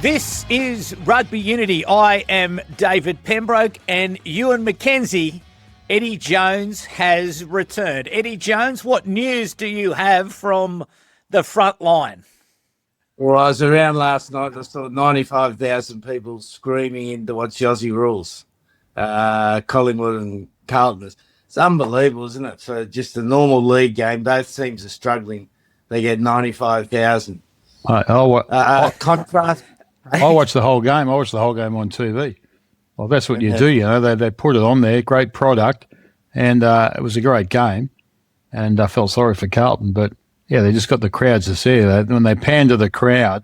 This is Rugby Unity. I am David Pembroke, and Ewen McKenzie. Eddie Jones has returned. Eddie Jones, what news do you have from the front line? Well, I was around last night. I saw 95,000 people screaming in to watch Aussie rules. Collingwood and Carlton. It's unbelievable, isn't it? For just a normal league game, both teams are struggling. They get 95,000. Contrast. I watched the whole game. I watched the whole game on TV. Well, that's what you do, you know. They put it on there, great product, and it was a great game. And I felt sorry for Carlton, but yeah, they just got the crowds to see that. When they pan to the crowd,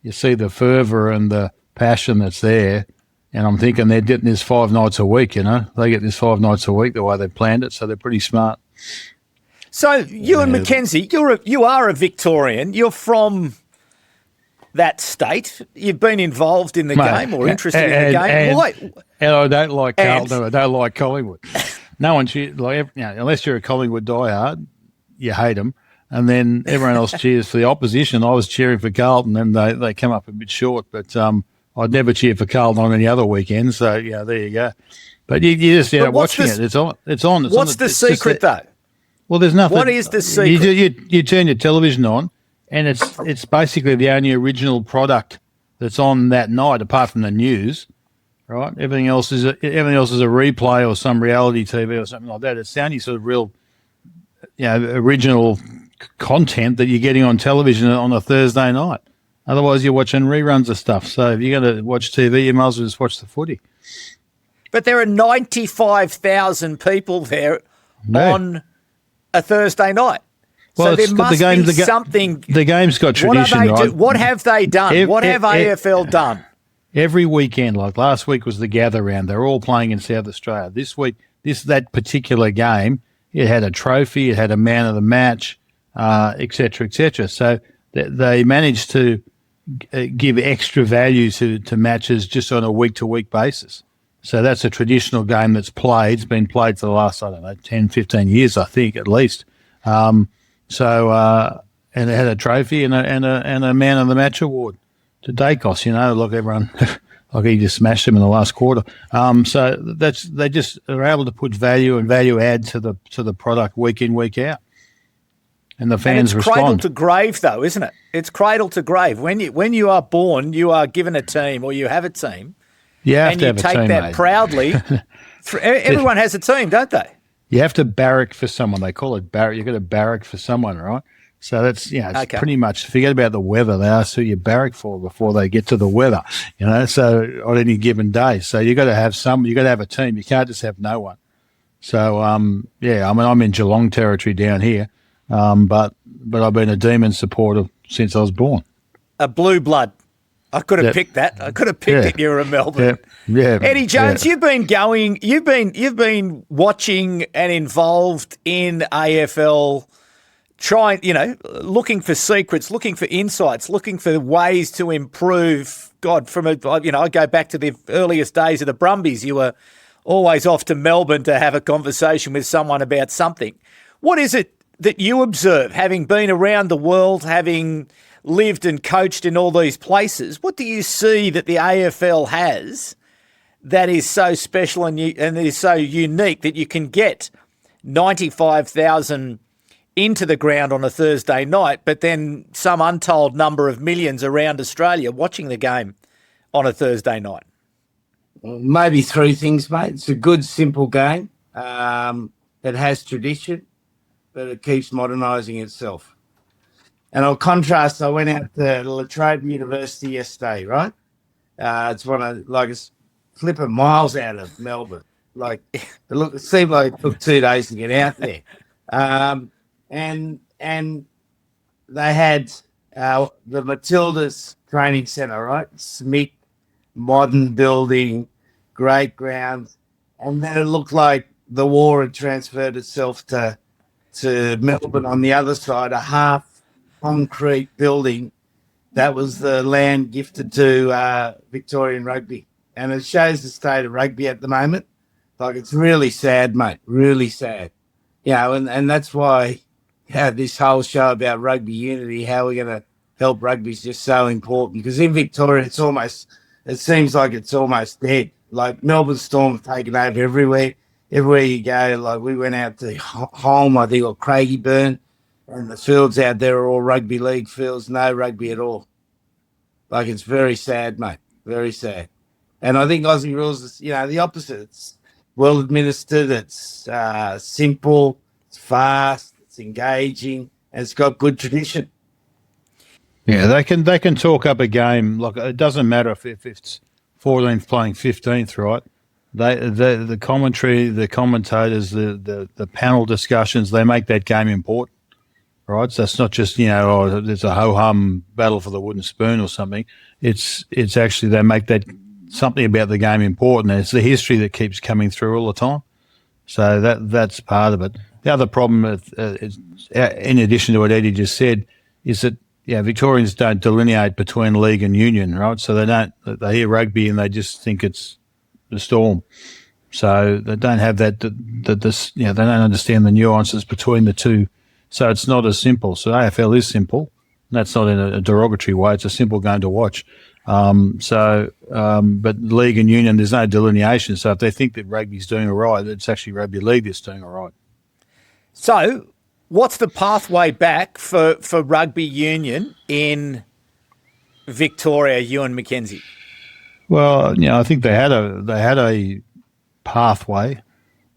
you see the fervour and the passion that's there. And I'm thinking they're getting this 5 nights a week, you know. They get this 5 nights a week the way they planned it, so they're pretty smart. So, Ewen McKenzie, you are a Victorian. You're from that state. You've been involved in the game or interested in the game. Why? And I don't like Carlton. I don't like Collingwood. No one cheers, unless you're a Collingwood diehard, you hate them. And then everyone else cheers for the opposition. I was cheering for Carlton, and they come up a bit short. But I'd never cheer for Carlton on any other weekend. So, yeah, there you go. But you just watching it. It's on. What's the secret, though? Well, there's nothing. What is the secret? You turn your television on, and it's basically the only original product that's on that night, apart from the news, right? Everything else is a replay or some reality TV or something like that. It's the only sort of real, original content that you're getting on television on a Thursday night. Otherwise, you're watching reruns of stuff. So if you're going to watch TV, you might as well just watch the footy. But there are 95,000 people there on a Thursday night. Well, so there must be something. The game's got tradition, right? What have they done? What have AFL done? Every weekend, like last week was the gather round. They're all playing in South Australia. This week, that particular game, it had a trophy, it had a man of the match, et cetera, et cetera. So they managed to give extra value to matches just on a week-to-week basis. So that's a traditional game that's played. It's been played for the last, 10, 15 years, I think, at least. And it had a trophy and a man of the match award to Dacos. Look, everyone, like he just smashed him in the last quarter. So they just are able to put value and value add to the product week in, week out. And the fans respond. It's cradle to grave, though, isn't it? It's cradle to grave. When you are born, you are given a team or you have a team. You have to have a team, and you take that proudly. Everyone has a team, don't they? You have to barrack for someone. They call it barrack. You've got to barrack for someone, right? So that's, it's pretty much, forget about the weather. They ask who you barrack for before they get to the weather, so on any given day. So you've got to have you've got to have a team. You can't just have no one. So, I'm in Geelong territory down here. But I've been a Demon supporter since I was born. A blue blood. I could have picked that. I could have picked it. You're a Melbourne. Yeah. Eddie Jones, you've been watching and involved in AFL, looking for secrets, looking for insights, looking for ways to improve. God, I go back to the earliest days of the Brumbies. You were always off to Melbourne to have a conversation with someone about something. What is it that you observe, having been around the world, having lived and coached in all these places? What do you see that the AFL has that is so special and is so unique that you can get 95,000 into the ground on a Thursday night, but then some untold number of millions around Australia watching the game on a Thursday night? Well, maybe 3 things, mate. It's a good, simple game that has tradition, but it keeps modernising itself. And I'll contrast, I went out to Latrobe University yesterday, right? It's it's flipping miles out of Melbourne. It seemed like it took 2 days to get out there. And they had the Matildas training centre, right? Smith, modern building, great grounds. And then it looked like the war had transferred itself to Melbourne on the other side, a half concrete building that was the land gifted to Victorian rugby. And it shows the state of rugby at the moment. It's really sad, mate, really sad. And that's why this whole show about rugby unity, how we're going to help rugby is just so important, because in Victoria it seems like it's almost dead. Like Melbourne Storm have taken over everywhere. Everywhere you go, like we went out to Holme, I think, or Craigieburn, and the fields out there are all rugby league fields, no rugby at all. Like, it's very sad, mate, very sad. And I think Aussie rules is, the opposite. It's well administered, it's simple, it's fast, it's engaging, and it's got good tradition. Yeah, they can talk up a game. Like, it doesn't matter if it's 14th playing 15th, right? The commentary, the commentators, the panel discussions, they make that game important, right? So it's not just there's a ho hum battle for the wooden spoon or something. It's actually they make that something about the game important. And it's the history that keeps coming through all the time. So that's part of it. The other problem is, in addition to what Eddie just said, is that Victorians don't delineate between league and union, right? So they hear rugby and they just think it's the Storm. So they don't have they don't understand the nuances between the two. So it's not as simple. So AFL is simple. And that's not in a derogatory way. It's a simple game to watch. But league and union, there's no delineation. So if they think that rugby's doing all right, it's actually rugby league that's doing all right. So what's the pathway back for rugby union in Victoria, Ewen McKenzie? Well, I think they had a pathway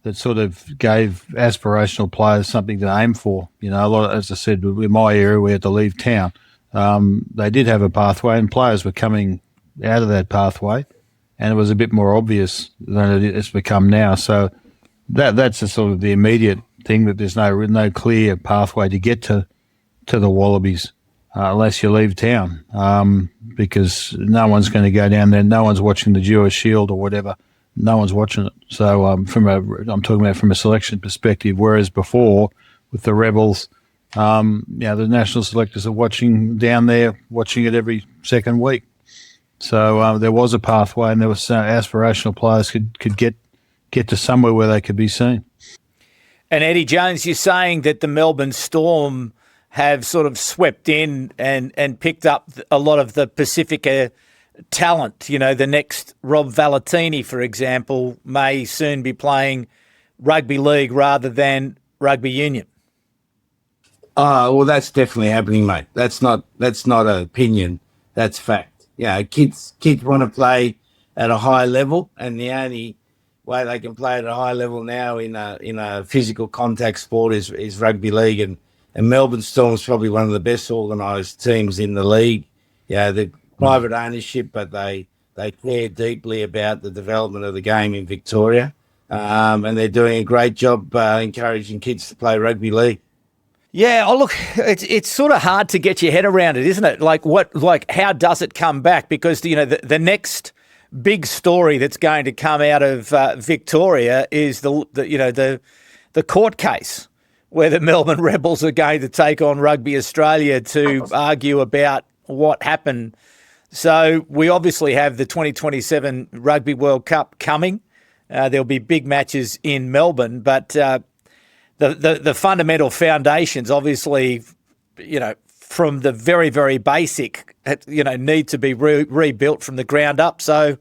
that sort of gave aspirational players something to aim for. A lot, as I said, in my area, we had to leave town. They did have a pathway, and players were coming out of that pathway, and it was a bit more obvious than it's become now. So that's a sort of the immediate thing, that there's no clear pathway to get to the Wallabies unless you leave town, because no one's going to go down there. No one's watching the Jewish Shield or whatever. No one's watching it. So I'm talking about from a selection perspective, whereas before with the Rebels, the national selectors are watching down there, watching it every second week. So there was a pathway, and there was aspirational players could get to somewhere where they could be seen. And Eddie Jones, you're saying that the Melbourne Storm have sort of swept in and picked up a lot of the Pasifika talent. The next Rob Valetini, for example, may soon be playing rugby league rather than rugby union. Oh, well, that's definitely happening, mate. That's not an opinion. That's fact. Kids want to play at a high level, and the only way they can play at a high level now in a physical contact sport is rugby league, and Melbourne Storm is probably one of the best organised teams in the league. The private ownership, but they care deeply about the development of the game in Victoria, and they're doing a great job encouraging kids to play rugby league. Yeah, look, it's sort of hard to get your head around it, isn't it? How does it come back? Because the next big story that's going to come out of Victoria is the court case where the Melbourne Rebels are going to take on Rugby Australia to argue about what happened. So we obviously have the 2027 Rugby World Cup coming. There'll be big matches in Melbourne, but the fundamental foundations, obviously, from the very, very basic, need to be rebuilt from the ground up. So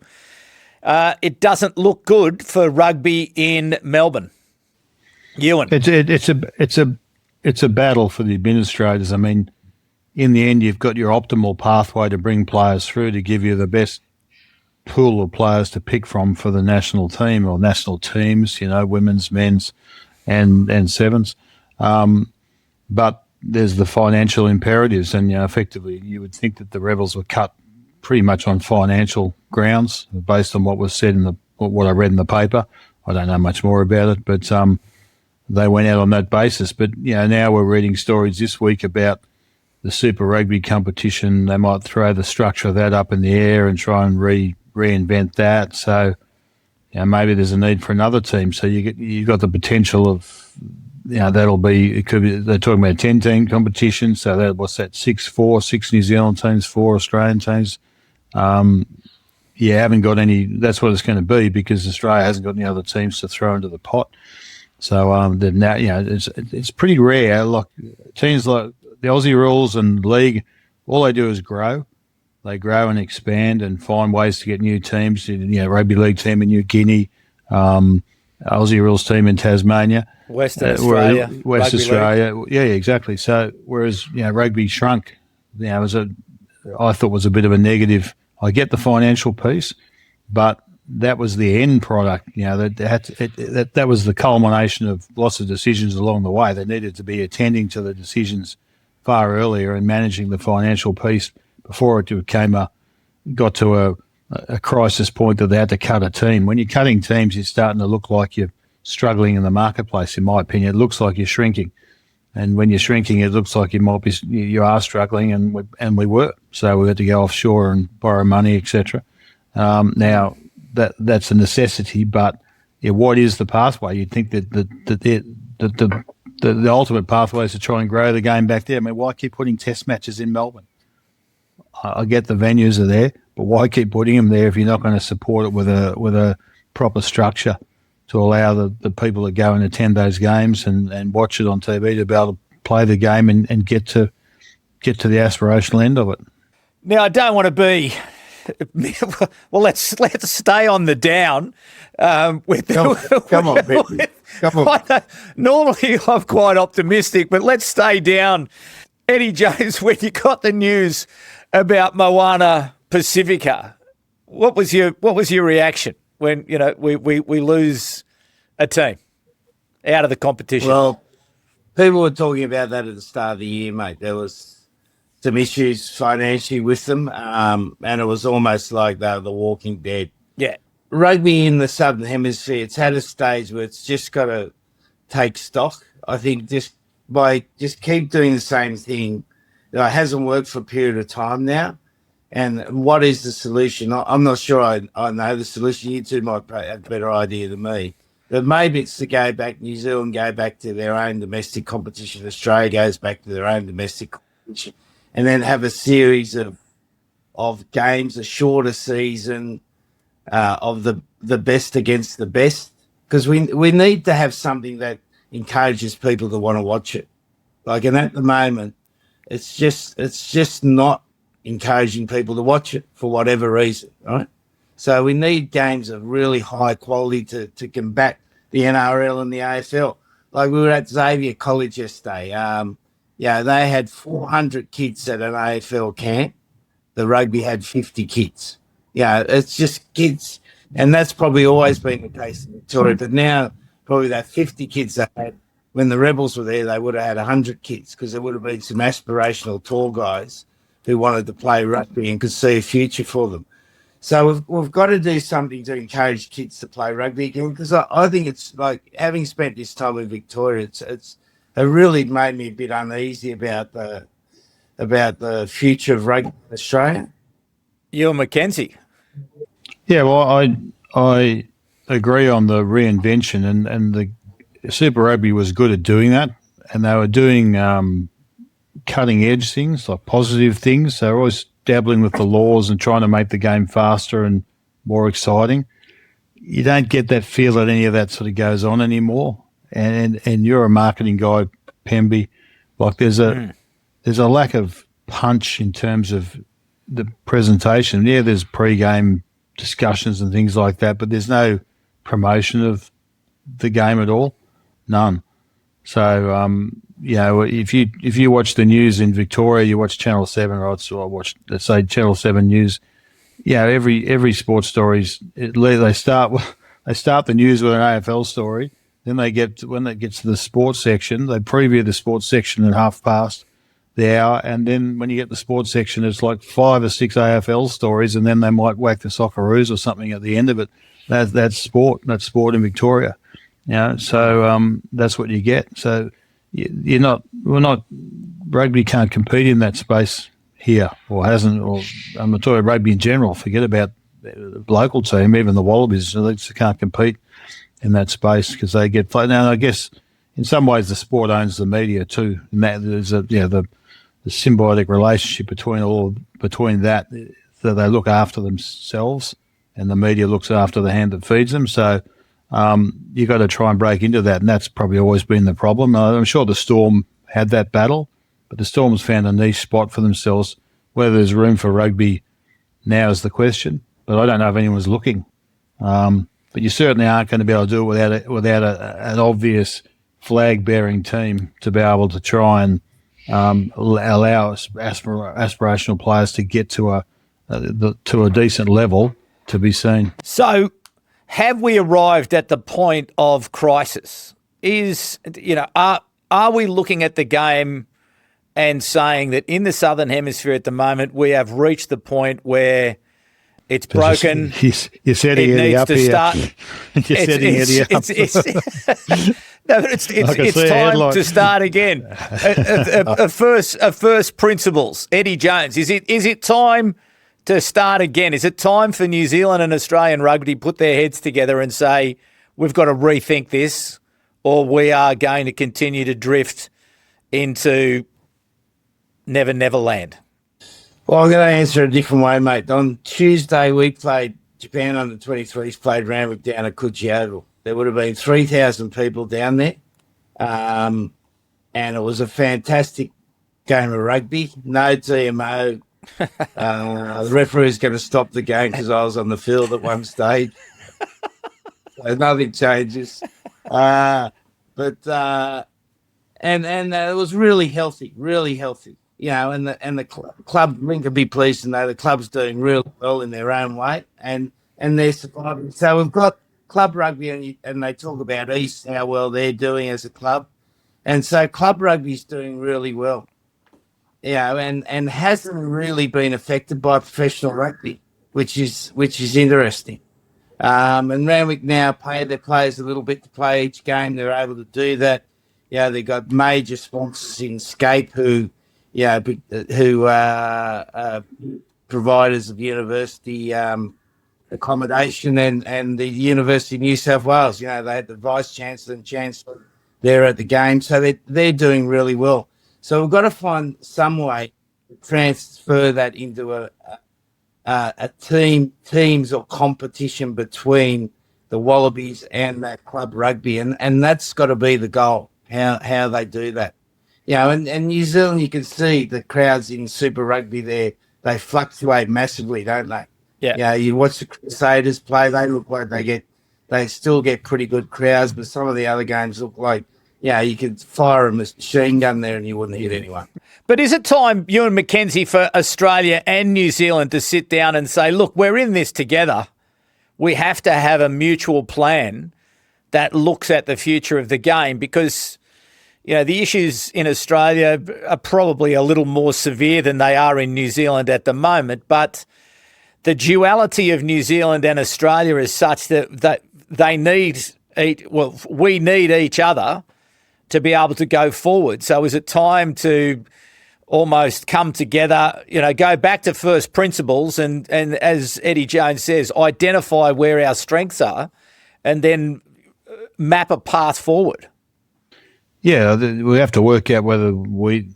it doesn't look good for rugby in Melbourne. Ewan, it's a battle for the administrators. I mean, in the end, you've got your optimal pathway to bring players through to give you the best pool of players to pick from for the national team or national teams, women's, men's, and sevens. But there's the financial imperatives, and effectively you would think that the Rebels were cut pretty much on financial grounds based on what was said in what I read in the paper. I don't know much more about it, but they went out on that basis. But now we're reading stories this week about the Super Rugby competition. They might throw the structure of that up in the air and try and reinvent that. So maybe there's a need for another team. So you've got the potential of that'll be, it could be, they're talking about a 10-team competition. So what's that? 6 New Zealand teams, 4 Australian teams. Haven't got any. That's what it's going to be, because Australia hasn't got any other teams to throw into the pot. So they've now, it's pretty rare. Like teams like the Aussie rules and league all they do is grow. They grow and expand and find ways to get new teams. Rugby league team in New Guinea, Aussie rules team in Tasmania, Western Australia, West Rugby Australia. League. Yeah, exactly. So whereas rugby shrunk, I thought was a bit of a negative. I get the financial piece, but that was the end product. That was the culmination of lots of decisions along the way. They needed to be attending to the decisions far earlier and managing the financial piece before it got to a crisis point that they had to cut a team. When you're cutting teams, it's starting to look like you're struggling in the marketplace. In my opinion, it looks like you're shrinking, and when you're shrinking, it looks like you are struggling, and we were. So we had to go offshore and borrow money, etc. Now that's a necessity, but what is the pathway? You'd think that the ultimate pathway is to try and grow the game back there. I mean, why keep putting test matches in Melbourne? I get the venues are there, but why keep putting them there if you're not going to support it with a proper structure to allow the people that go and attend those games and watch it on TV to be able to play the game and get to the aspirational end of it? Now, I don't want to be. Well, let's stay on the down. Come on. Normally, I'm quite optimistic, but let's stay down. Eddie Jones, when you got the news about Moana Pasifika, what was your reaction when we lose a team out of the competition? Well, people were talking about that at the start of the year, mate. There was some issues financially with them, and it was almost like they were the Walking Dead. Yeah. Rugby in the Southern Hemisphere, it's had a stage where it's just got to take stock. I think just keep doing the same thing. It hasn't worked for a period of time now. And what is the solution? I'm not sure I know the solution. You two might have a better idea than me. But maybe it's to go back, New Zealand go back to their own domestic competition. Australia goes back to their own domestic competition. And then have a series of games, a shorter season of the best against the best. Because we need to have something that encourages people to want to watch it. And at the moment, it's just not encouraging people to watch it for whatever reason, right? So we need games of really high quality to combat the NRL and the AFL. Like we were at Xavier College yesterday. They had 400 kids at an AFL camp. The rugby had 50 kids. It's just kids. And that's probably always been the case in Victoria. But now probably that 50 kids they had, when the Rebels were there, they would have had 100 kids because there would have been some aspirational tall guys who wanted to play rugby and could see a future for them. So we've got to do something to encourage kids to play rugby again, because I think it's like, having spent this time in Victoria, it really made me a bit uneasy about the future of rugby in Australia. Ewen McKenzie. Yeah, well, I agree on the reinvention, and the Super Rugby was good at doing that, and they were doing cutting edge things, like positive things. They're always dabbling with the laws and trying to make the game faster and more exciting. You don't get that feel that any of that sort of goes on anymore. And you're a marketing guy, Pemby. Like there's a lack of punch in terms of the presentation. Yeah, there's pre-game discussions and things like that, but there's no promotion of the game at all. None. So, if you watch the news in Victoria, you watch Channel 7, or I watch, let's say, Channel 7 News, every sports stories, they start the news with an AFL story. Then when it gets to the sports section, they preview the sports section at 5:30 the hour, and then when you get the sports section, it's like 5 or 6 AFL stories, and then they might whack the Socceroos or something at the end of it. That's sport. That's sport in Victoria. So that's what you get. So rugby can't compete in that space here, or hasn't, or I'm not talking rugby in general. Forget about the local team, even the Wallabies, they just can't compete in that space because they get played. Now, I guess in some ways the sport owns the media too, and that there's the symbiotic relationship between that, so they look after themselves, and the media looks after the hand that feeds them. So you got to try and break into that, and that's probably always been the problem. I'm sure the Storm had that battle, but the Storm's found a niche spot for themselves Whether there's room for rugby now is the question, but I don't know if anyone's looking. But you certainly aren't going to be able to do it without an obvious flag-bearing team to be able to try and allow aspirational players to get to a decent level to be seen. So, have we arrived at the point of crisis? Are we looking at the game and saying that in the Southern Hemisphere at the moment we have reached the point where it's broken? You're setting Eddie up here. You're setting Eddie up. No, but it's time to start again. A first principles. Eddie Jones, is it time to start again? Is it time for New Zealand and Australian rugby to put their heads together and say, we've got to rethink this, or we are going to continue to drift into Never Never Land? Well, I'm going to answer a different way, mate. On Tuesday, we played Japan U23s, played Randwick down at Coogee. There would have been 3,000 people down there. And it was a fantastic game of rugby. No TMO. The referee's going to stop the game because I was on the field at one stage. So nothing changes. And it was really healthy, really healthy. You know, and the club, we can be pleased to know the club's doing really well in their own way, and they're surviving. So we've got club rugby, and they talk about East, how well they're doing as a club, and so club rugby's doing really well. You know, and hasn't really been affected by professional rugby, which is interesting. And Randwick now pay their players a little bit to play each game. They're able to do that. Yeah, they've got major sponsors in Scape who are providers of university accommodation and the University of New South Wales. You know, they had the Vice Chancellor and Chancellor there at the game, so they're doing really well. So we've got to find some way to transfer that into a teams or competition between the Wallabies and that club rugby, and that's got to be the goal. How they do that. You know, and New Zealand, you can see the crowds in Super Rugby there, they fluctuate massively, don't they? Yeah. You know, you watch the Crusaders play, they look like they still get pretty good crowds, but some of the other games look like, yeah, you could fire a machine gun there and you wouldn't hit anyone. But is it time, Ewen McKenzie, for Australia and New Zealand to sit down and say, look, we're in this together. We have to have a mutual plan that looks at the future of the game, because you know, the issues in Australia are probably a little more severe than they are in New Zealand at the moment, but the duality of New Zealand and Australia is such that we need each other to be able to go forward. So is it time to almost come together, you know, go back to first principles and as Eddie Jones says, identify where our strengths are and then map a path forward? Yeah, we have to work out whether we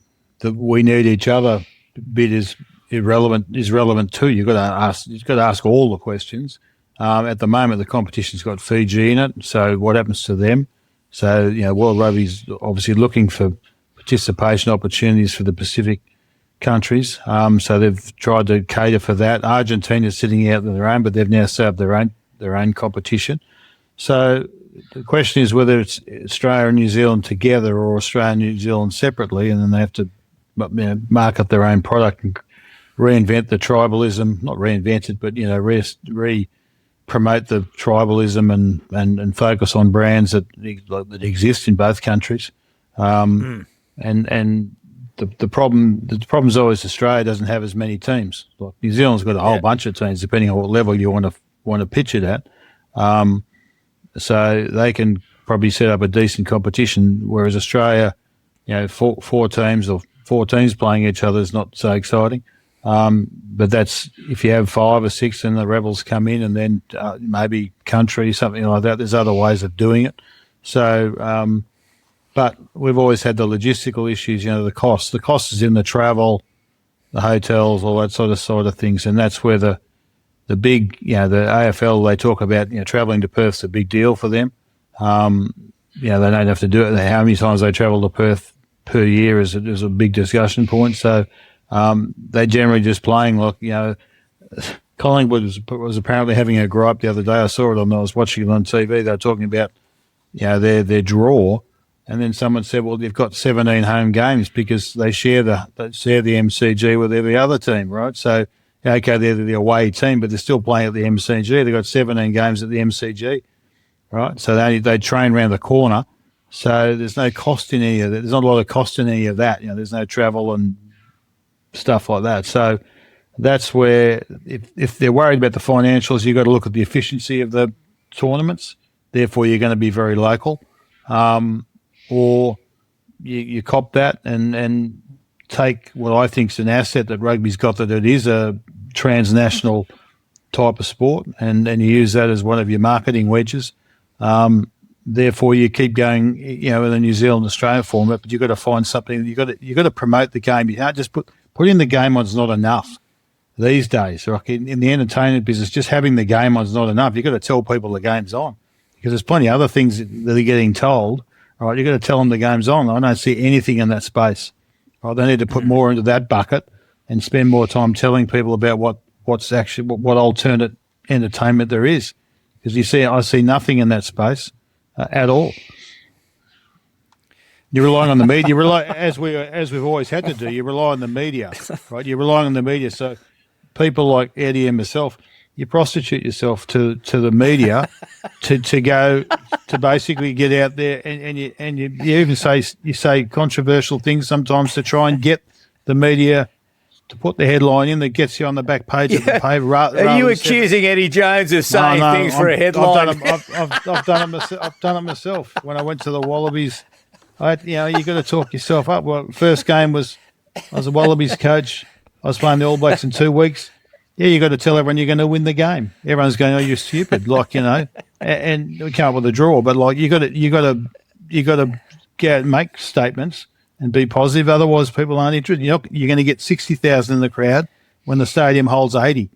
need each other bit is relevant too. You've got to ask all the questions. At the moment, the competition's got Fiji in it, so what happens to them? So, you know, World Rugby's obviously looking for participation opportunities for the Pacific countries. So they've tried to cater for that. Argentina's sitting out on their own, but they've now set up their own competition. So the question is whether it's Australia and New Zealand together or Australia and New Zealand separately, and then they have to market their own product and reinvent the tribalism, not reinvent it, but, you know, promote the tribalism and focus on brands that exist in both countries. And the problem is always Australia doesn't have as many teams. Like New Zealand's got a whole bunch of teams, depending on what level you want to pitch it at. So they can probably set up a decent competition, whereas Australia, you know, four teams playing each other is not so exciting. But that's if you have 5 or 6 and the Rebels come in and then maybe country, something like that. There's other ways of doing it. So, but we've always had the logistical issues, you know, the cost. The cost is in the travel, the hotels, all that sort of things. And that's where the big, you know, the AFL, they talk about, you know, travelling to Perth's a big deal for them. You know, they don't have to do it. How many times they travel to Perth per year is a big discussion point. So They're generally just playing like, Collingwood was apparently having a gripe the other day. I saw it I was watching it on TV. They were talking about, their draw, and then someone said, well, they've got 17 home games because they share the MCG with every other team, right? So, okay, they're the away team, but they're still playing at the MCG. They've got 17 games at the MCG, right? So they train around the corner. So there's no cost in any of that. There's not a lot of cost in any of that. There's no travel and stuff like that. So that's where, if they're worried about the financials, you've got to look at the efficiency of the tournaments. Therefore, you're going to be very local. Or you cop that and take what I think is an asset that rugby's got, that it is a transnational type of sport, and you use that as one of your marketing wedges. Therefore, you keep going, in the New Zealand Australia format, but you've got to find something. You've got to promote the game. You can't just putting the game on is not enough these days. Like in the entertainment business, just having the game on is not enough. You've got to tell people the game's on, because there's plenty of other things that they're getting told. Right, you've got to tell them the game's on. I don't see anything in that space. Right, they need to put more into that bucket and spend more time telling people about what alternate entertainment there is. Because I see nothing in that space at all. You're relying on the media. As we've always had to do. You rely on the media, right? You're relying on the media. So people like Eddie and myself, you prostitute yourself to the media to go to basically get out there and you even say controversial things sometimes to try and get the media to put the headline in that gets you on the back page of the paper. Are you accusing Eddie Jones of saying things for a headline? I've done it myself. When I went to the Wallabies, you got to talk yourself up. Well, first game I was a Wallabies coach. I was playing the All Blacks in 2 weeks. Yeah, you got to tell everyone you're going to win the game. Everyone's going, "Oh, you're stupid!" And we come up with a draw. But you got to make statements and be positive. Otherwise, people aren't interested. You're going to get 60,000 in the crowd when the stadium holds 80,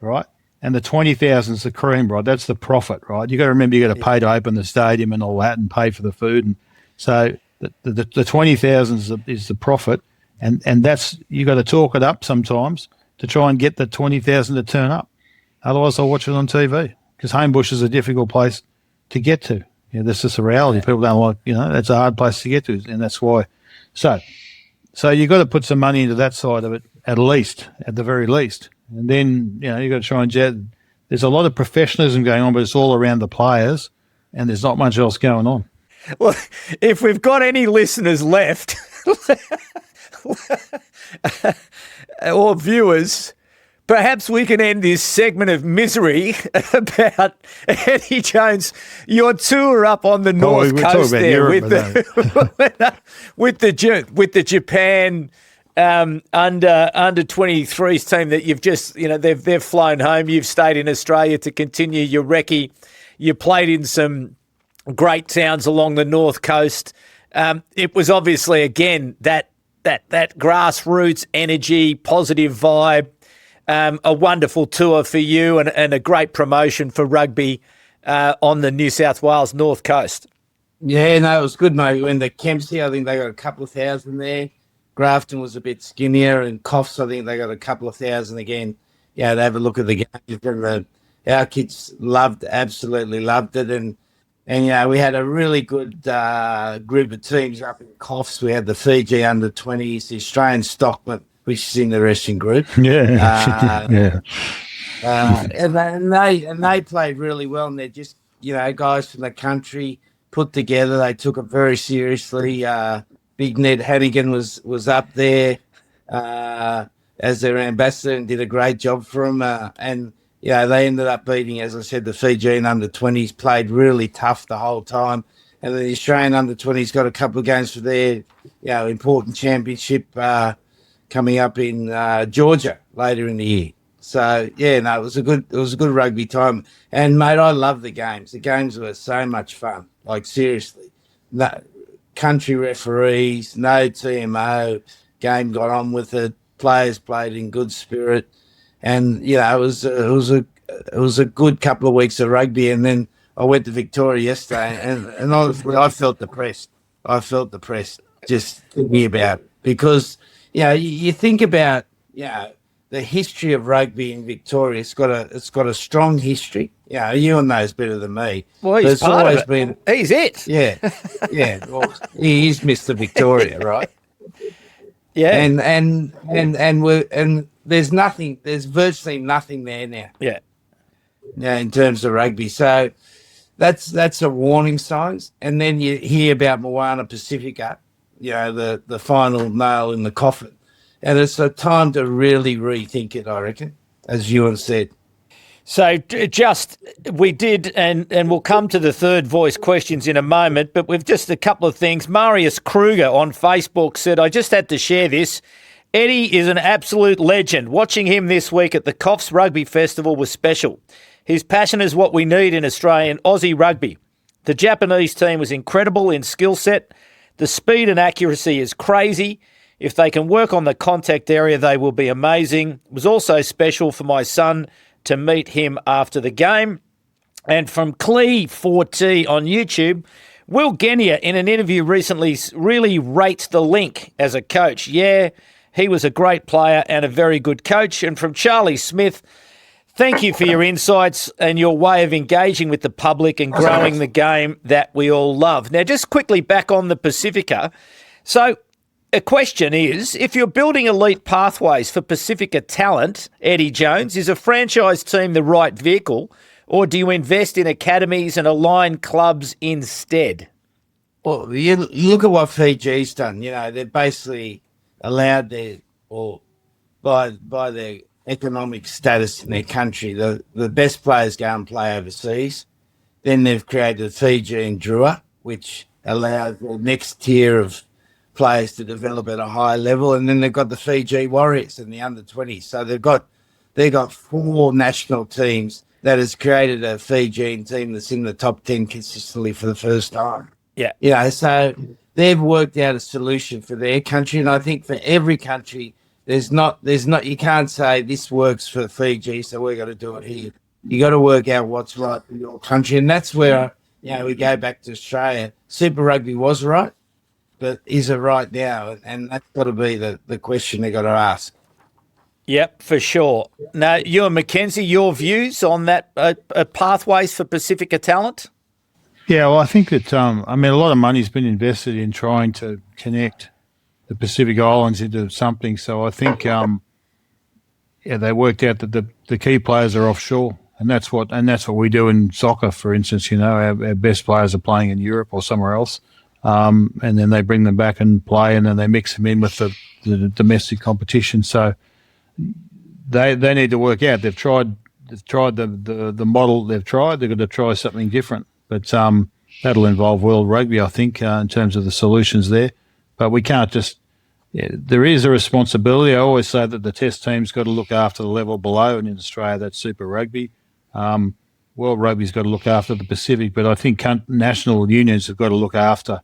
right? And the 20,000 is the cream, right? That's the profit, right? You got to remember you got to pay to open the stadium and all that, and pay for the food, and so the 20,000 is the profit, and that's you got to talk it up sometimes to try and get the 20,000 to turn up. Otherwise, I'll watch it on TV, because Homebush is a difficult place to get to. That's just a reality. People don't like, that's a hard place to get to, and that's why. So you've got to put some money into that side of it, at the very least. And then, you've got to try and there's a lot of professionalism going on, but it's all around the players, and there's not much else going on. Well, if we've got any listeners left or viewers, perhaps we can end this segment of misery about Eddie Jones, your tour up on the north coast there with the Japan under 23s team that you've just they've flown home. You've stayed in Australia to continue your recce. You played in some great towns along the north coast. It was obviously again that grassroots energy, positive vibe. A wonderful tour for you and a great promotion for rugby on the New South Wales North Coast. Yeah, no, it was good, mate. When the Kempsey, I think they got a couple of thousand there. Grafton was a bit skinnier, and Coffs, I think they got a couple of thousand again. Yeah, they have a look at the game, and our kids absolutely loved it, and we had a really good group of teams up in Coffs. We had the Fiji under-20s, the Australian Stockman, which is in the resting group. Yeah. And they played really well, and they're just, guys from the country put together. They took it very seriously. Big Ned Hannigan was up there as their ambassador and did a great job for them. And they ended up beating, as I said, the Fijian under-20s, played really tough the whole time. And then the Australian under-20s got a couple of games for their important championship coming up in Georgia later in the year. So it was a good rugby time. And mate, I love the games. The games were so much fun. Like seriously, no country referees, no TMO. Game got on with it. Players played in good spirit, and it was a good couple of weeks of rugby. And then I went to Victoria yesterday, and honestly, I felt depressed. Just thinking about it, because You think about the history of rugby in Victoria. It's got a strong history. Ewan knows better than me. Well, he's part of it. He's it. Yeah. Well, he is Mr. Victoria, right? Yeah. And there's nothing. There's virtually nothing there now. Yeah. In terms of rugby, so that's a warning sign. And then you hear about Moana Pasifika, the final nail in the coffin. And it's a time to really rethink it, I reckon, as Ewan said. So we did, and we'll come to the third voice questions in a moment, but we've just a couple of things. Marius Kruger on Facebook said, I just had to share this. Eddie is an absolute legend. Watching him this week at the Coffs Rugby Festival was special. His passion is what we need in Australian Aussie rugby. The Japanese team was incredible in skill set. The speed and accuracy is crazy. If they can work on the contact area, they will be amazing. It was also special for my son to meet him after the game. And from Clee4T on YouTube, Will Genia in an interview recently really rates the link as a coach. Yeah, he was a great player and a very good coach. And from Charlie Smith, thank you for your insights and your way of engaging with the public and growing the game that we all love. Now, just quickly back on the Pasifika. So a question is, if you're building elite pathways for Pasifika talent, Eddie Jones, is a franchise team the right vehicle, or do you invest in academies and align clubs instead? Well, you look at what Fiji's done. They're basically allowed by their economic status in their country, the best players go and play overseas. Then they've created Fiji Drua, which allows the next tier of players to develop at a high level, and then they've got the Fiji Warriors and the under-20s. So they've got 4 national teams that has created a Fijian team that's in the top 10 consistently for the first time. Yeah. So they've worked out a solution for their country, and I think for every country, there's not you can't say this works for Fiji, so we're going to do it here. You got to work out what's right for your country, and that's where we go back to Australia. Super Rugby was right, but is it right now? And that's got to be the question they got to ask. Yep, for sure. Now, Ewen McKenzie, your views on that pathways for Pasifika talent? Yeah, well, I think that a lot of money's been invested in trying to connect the Pacific Islands into something. So I think, they worked out that the key players are offshore, and that's what we do in soccer. For instance, our best players are playing in Europe or somewhere else. And then they bring them back and play, and then they mix them in with the domestic competition. So they need to work out. They've tried the model they've tried. They've got to try something different. But that'll involve World Rugby, I think, in terms of the solutions there. But we can't just there is a responsibility. I always say that the test team's got to look after the level below, and in Australia that's Super Rugby. World Rugby's got to look after the Pacific, but I think national unions have got to look after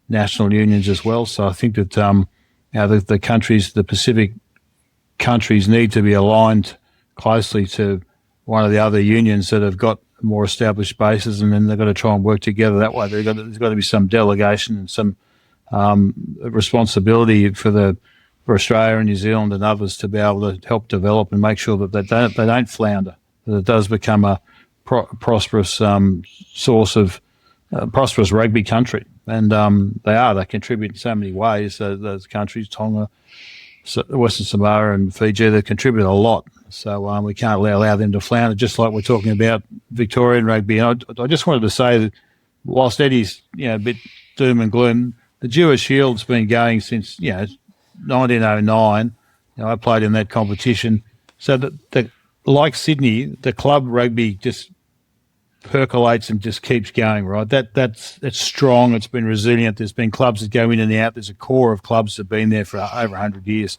national unions as well. So I think that the countries, the Pacific countries, need to be aligned closely to one of the other unions that have got more established bases, and then they've got to try and work together that way. There's got to be some delegation and some responsibility for Australia and New Zealand and others to be able to help develop and make sure that they don't flounder, that it does become a prosperous source of prosperous rugby country. And they contribute in so many ways. Those countries, Tonga, Western Samoa and Fiji, they contribute a lot. So we can't allow them to flounder, just like we're talking about Victorian rugby. And I just wanted to say that whilst Eddie's a bit doom and gloom, the Jewish Shield's been going since 1909. I played in that competition. So that like Sydney, the club rugby just percolates and just keeps going, right? It's strong. It's been resilient. There's been clubs that go in and out. There's a core of clubs that have been there for over 100 years.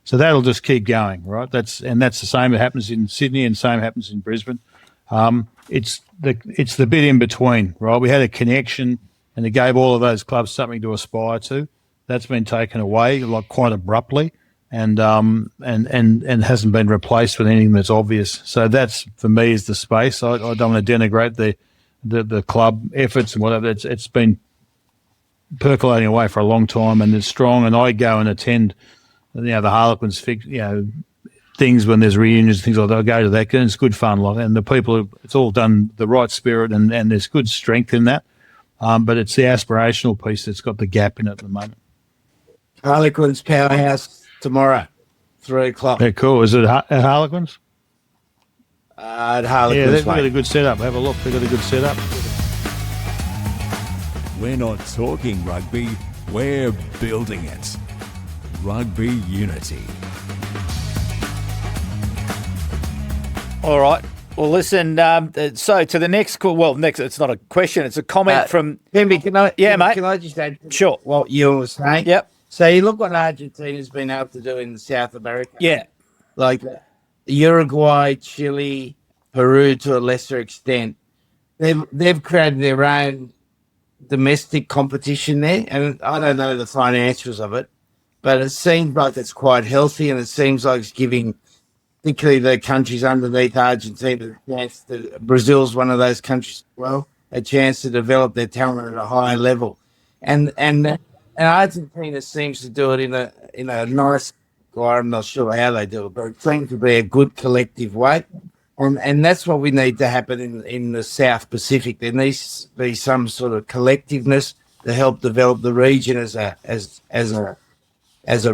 So that'll just keep going, right? That's the same that happens in Sydney and same happens in Brisbane. It's the bit in between, right? We had a connection and it gave all of those clubs something to aspire to. That's been taken away quite abruptly and hasn't been replaced with anything that's obvious. So that's, for me, is the space. I don't want to denigrate the club efforts and whatever. It's been percolating away for a long time and it's strong. And I go and attend the Harlequins things when there's reunions, things like that. I go to that, and it's good fun. And the people, it's all done the right spirit, and there's good strength in that. But it's the aspirational piece that's got the gap in it at the moment. Harlequins Powerhouse tomorrow, 3:00. Yeah, cool. Is it at Harlequins? At Harlequins. Yeah, they've got a good setup. Have a look. They've got a good setup. We're not talking rugby, we're building it. Rugby Unity. All right. Well, listen, so to the next call. Well, next, it's not a question, it's a comment from... Pemby, mate. Can I just add sure what you were saying? Yep. So you look what Argentina's been able to do in South America. Yeah. Like Uruguay, Chile, Peru to a lesser extent. They've created their own domestic competition there, and I don't know the financials of it, but it seems like it's quite healthy, and it seems like it's giving, particularly the countries underneath Argentina, a chance to, Brazil's one of those countries as well, a chance to develop their talent at a higher level, and Argentina seems to do it in a nice, well, I'm not sure how they do it, but it seems to be a good collective way. And that's what we need to happen in the South Pacific. There needs to be some sort of collectiveness to help develop the region as a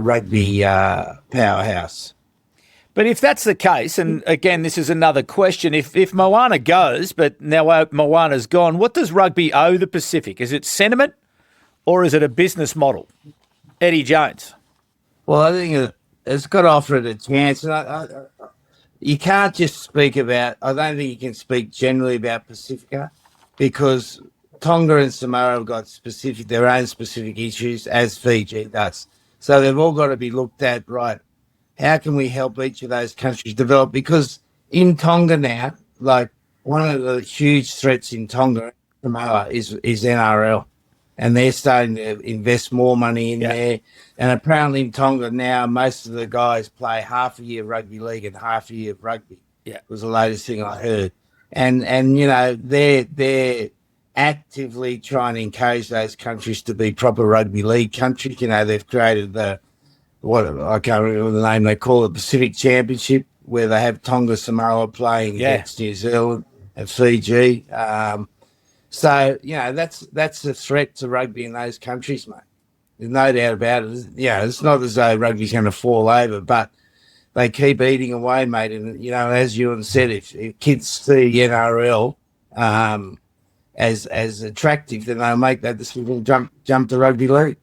rugby powerhouse. But if that's the case, and again, this is another question, if Moana goes, but now Moana's gone, what does rugby owe the Pacific? Is it sentiment or is it a business model? Eddie Jones. Well, I think it's got to offer it a chance. And you can't just speak about, I don't think you can speak generally about Pacifica, because Tonga and Samoa have got their own specific issues, as Fiji does. So they've all got to be looked at, right? How can we help each of those countries develop? Because in Tonga now, like one of the huge threats in Tonga, Samoa, is NRL. And they're starting to invest more money in there. And apparently in Tonga now, most of the guys play half a year of rugby league and half a year of rugby. Yeah, was the latest thing I heard. And they're actively trying to encourage those countries to be proper rugby league countries. They've created I can't remember the name they call it, Pacific Championship, where they have Tonga, Samoa playing against New Zealand and Fiji. So, that's a threat to rugby in those countries, mate. There's no doubt about it. It's not as though rugby's going to fall over, but they keep eating away, mate. And, as Ewan said, if kids see NRL as attractive, then they'll make that decision, jump to rugby league.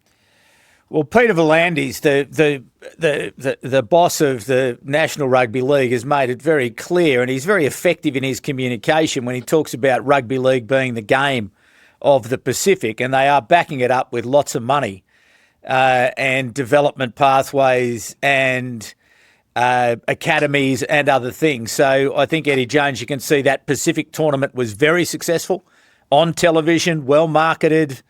Well, Peter V'landys, the boss of the National Rugby League, has made it very clear, and he's very effective in his communication when he talks about rugby league being the game of the Pacific, and they are backing it up with lots of money and development pathways and academies and other things. So I think, Eddie Jones, you can see that Pacific tournament was very successful on television, well marketed,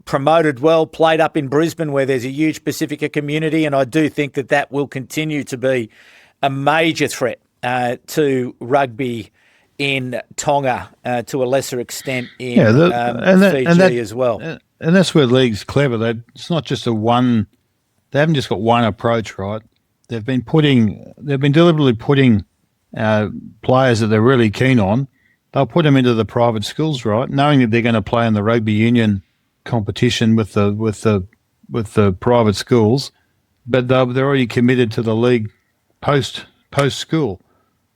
promoted well, played up in Brisbane where there's a huge Pacifica community, and I do think that will continue to be a major threat to rugby in Tonga, to a lesser extent in Fiji as well. And that's where the league's clever. It's not just they haven't just got one approach, right? They've been deliberately putting players that they're really keen on. They'll put them into the private schools, right, knowing that they're going to play in the rugby union competition with the private schools, but they're already committed to the league post school,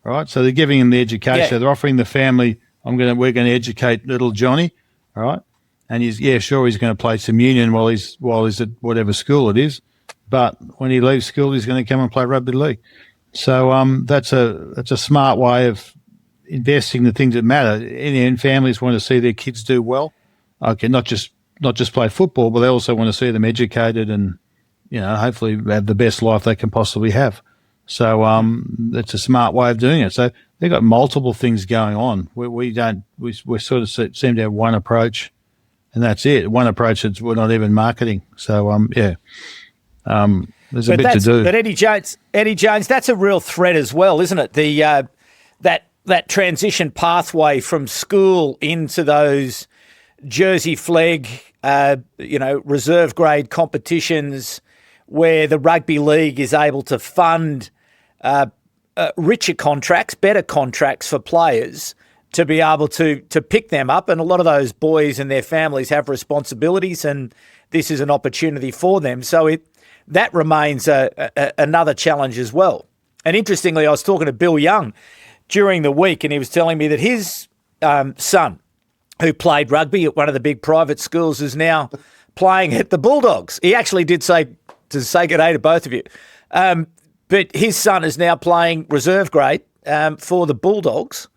right? So they're giving them the education. Yeah. They're offering the family, we're going to educate little Johnny, all right? And he's going to play some union while he's at whatever school it is, but when he leaves school, he's going to come and play rugby league. So that's a smart way of investing the things that matter. In the end, families want to see their kids do well. Okay, not just play football, but they also want to see them educated and, hopefully have the best life they can possibly have. So that's a smart way of doing it. So they've got multiple things going on. We sort of seem to have one approach, and that's it. One approach that we're not even marketing. So there's a bit to do. But Eddie Jones, that's a real threat as well, isn't it? The that transition pathway from school into those Jersey flag, reserve grade competitions where the rugby league is able to fund richer contracts, better contracts for players to be able to pick them up. And a lot of those boys and their families have responsibilities, and this is an opportunity for them. So that remains another challenge as well. And interestingly, I was talking to Bill Young during the week, and he was telling me that his son, who played rugby at one of the big private schools, is now playing at the Bulldogs. He actually did say good day to both of you. But his son is now playing reserve grade for the Bulldogs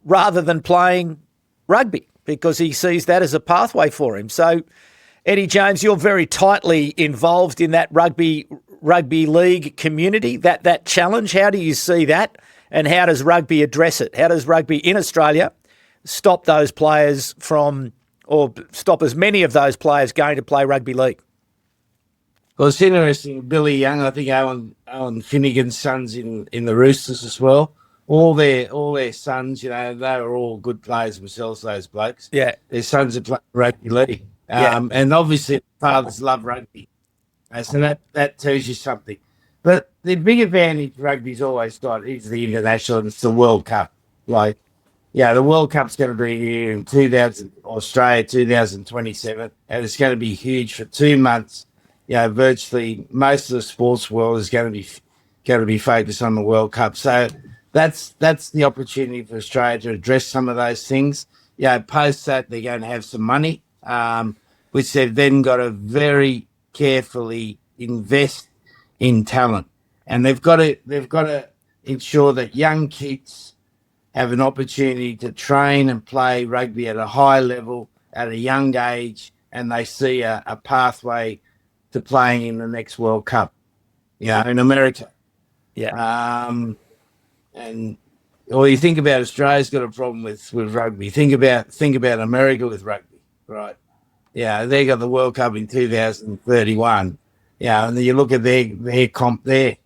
rather than playing rugby, because he sees that as a pathway for him. So, Eddie Jones, you're very tightly involved in that rugby league community, that challenge. How do you see that, and how does rugby address it? How does rugby in Australia stop those players from, or stop as many of those players going to play rugby league? Well, it's interesting. Billy Young, I think Owen Finnegan's sons in the Roosters as well. All their sons, they were all good players themselves, those blokes. Yeah. Their sons are playing rugby league. And obviously fathers love rugby. So that tells you something. But the big advantage rugby's always got is the international, and it's the World Cup. The World Cup's going to be here in Australia 2027, and it's going to be huge for 2 months. Virtually most of the sports world is going to be focused on the World Cup. So that's the opportunity for Australia to address some of those things. Post that, they're going to have some money, which they've then got to very carefully invest in talent, and they've got to ensure that young kids have an opportunity to train and play rugby at a high level at a young age, and they see a pathway to playing in the next World Cup, in America. Or you think about Australia's got a problem with rugby. Think about America with rugby, right? They got the World Cup in 2031. And then you look at their comp there.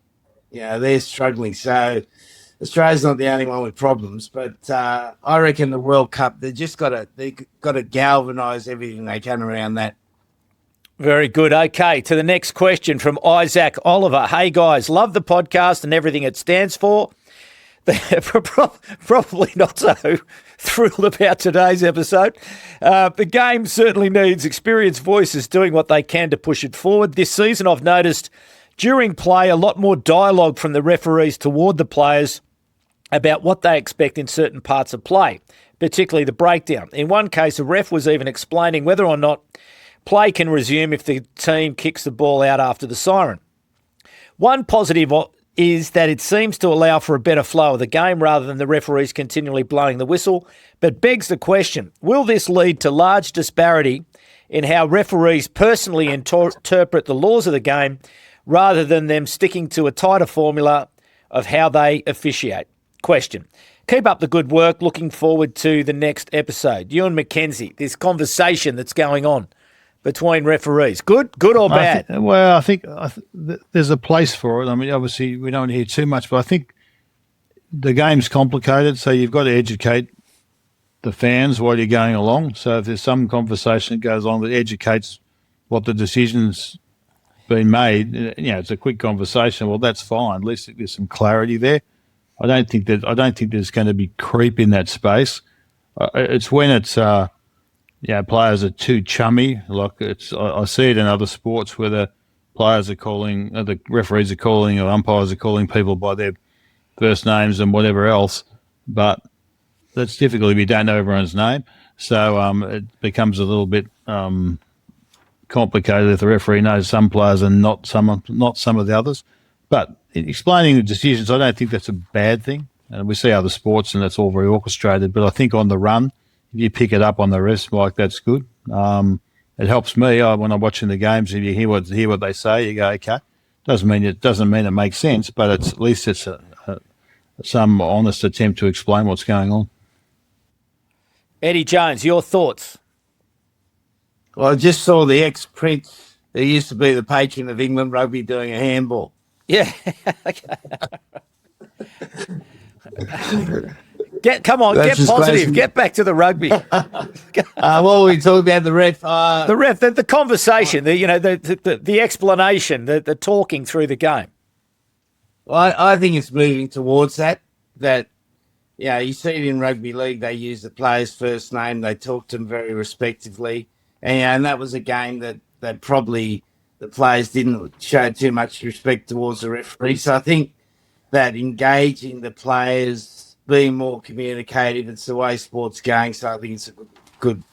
They're struggling. So Australia's not the only one with problems, but I reckon the World Cup, they got to galvanise everything they can around that. Very good. Okay, to the next question from Isaac Oliver. Hey, guys, love the podcast and everything it stands for. They're probably not so thrilled about today's episode. The game certainly needs experienced voices doing what they can to push it forward. This season, I've noticed during play a lot more dialogue from the referees toward the players about what they expect in certain parts of play, particularly the breakdown. In one case, a ref was even explaining whether or not play can resume if the team kicks the ball out after the siren. One positive is that it seems to allow for a better flow of the game rather than the referees continually blowing the whistle, but begs the question, will this lead to large disparity in how referees personally interpret the laws of the game rather than them sticking to a tighter formula of how they officiate? Question. Keep up the good work. Looking forward to the next episode. Ewen McKenzie, this conversation that's going on between referees. Good or bad? I think there's a place for it. I mean, obviously, we don't hear too much, but I think the game's complicated, so you've got to educate the fans while you're going along. So if there's some conversation that goes on that educates what the decision's been made, it's a quick conversation. Well, that's fine. At least there's some clarity there. I don't think there's going to be creep in that space. It's when it's players are too chummy. I see it in other sports where the referees are calling, or umpires are calling people by their first names and whatever else. But that's difficult if you don't know everyone's name. So it becomes a little bit complicated if the referee knows some players and not some of the others. But explaining the decisions, I don't think that's a bad thing. And we see other sports, and that's all very orchestrated. But I think on the run, if you pick it up on the wrist, Mike, that's good. It helps me when I'm watching the games. If you hear what they say, you go, okay. Doesn't mean it makes sense, but at least it's some honest attempt to explain what's going on. Eddie Jones, your thoughts? Well, I just saw the ex-Prince, who used to be the patron of England rugby, doing a handball. Yeah. Get positive. Get back to the rugby. What were we talking about? The ref. The ref. The conversation. The explanation. The talking through the game. Well, I think it's moving towards that. You see it in rugby league. They use the player's first name. They talk to them very respectively, and that was a game that probably the players didn't show too much respect towards the referee. So I think that engaging the players, being more communicative, it's the way sport's going. So I think it's a good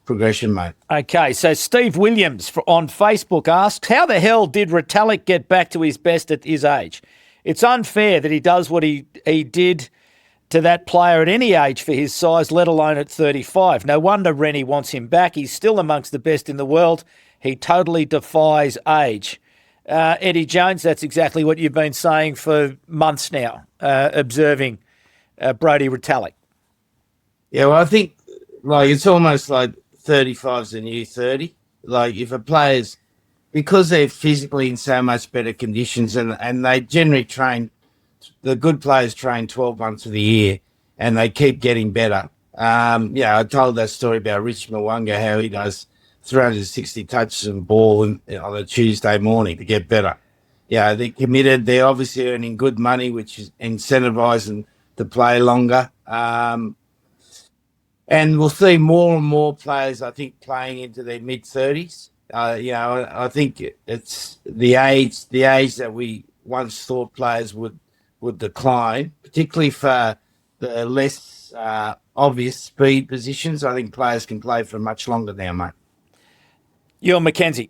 progression, mate. Okay, so Steve Williams on Facebook asks, how the hell did Retallick get back to his best at his age? It's unfair that he does what he did to that player at any age for his size, let alone at 35. No wonder Rennie wants him back. He's still amongst the best in the world. He totally defies age. Eddie Jones, that's exactly what you've been saying for months now, observing Brodie Retallick. Yeah, well, I think it's almost like 35's the new 30. Like if a player's, because they're physically in so much better conditions and they generally train, the good players train 12 months of the year and they keep getting better. I told that story about Rich Mwanga, how he does 360 touches of ball on a Tuesday morning to get better. Yeah, they're committed. They're obviously earning good money, which is incentivising to play longer. And we'll see more and more players, I think, playing into their mid-30s. I think it's the age that we once thought players would decline, particularly for the less obvious speed positions. I think players can play for much longer now, mate. Ewen McKenzie.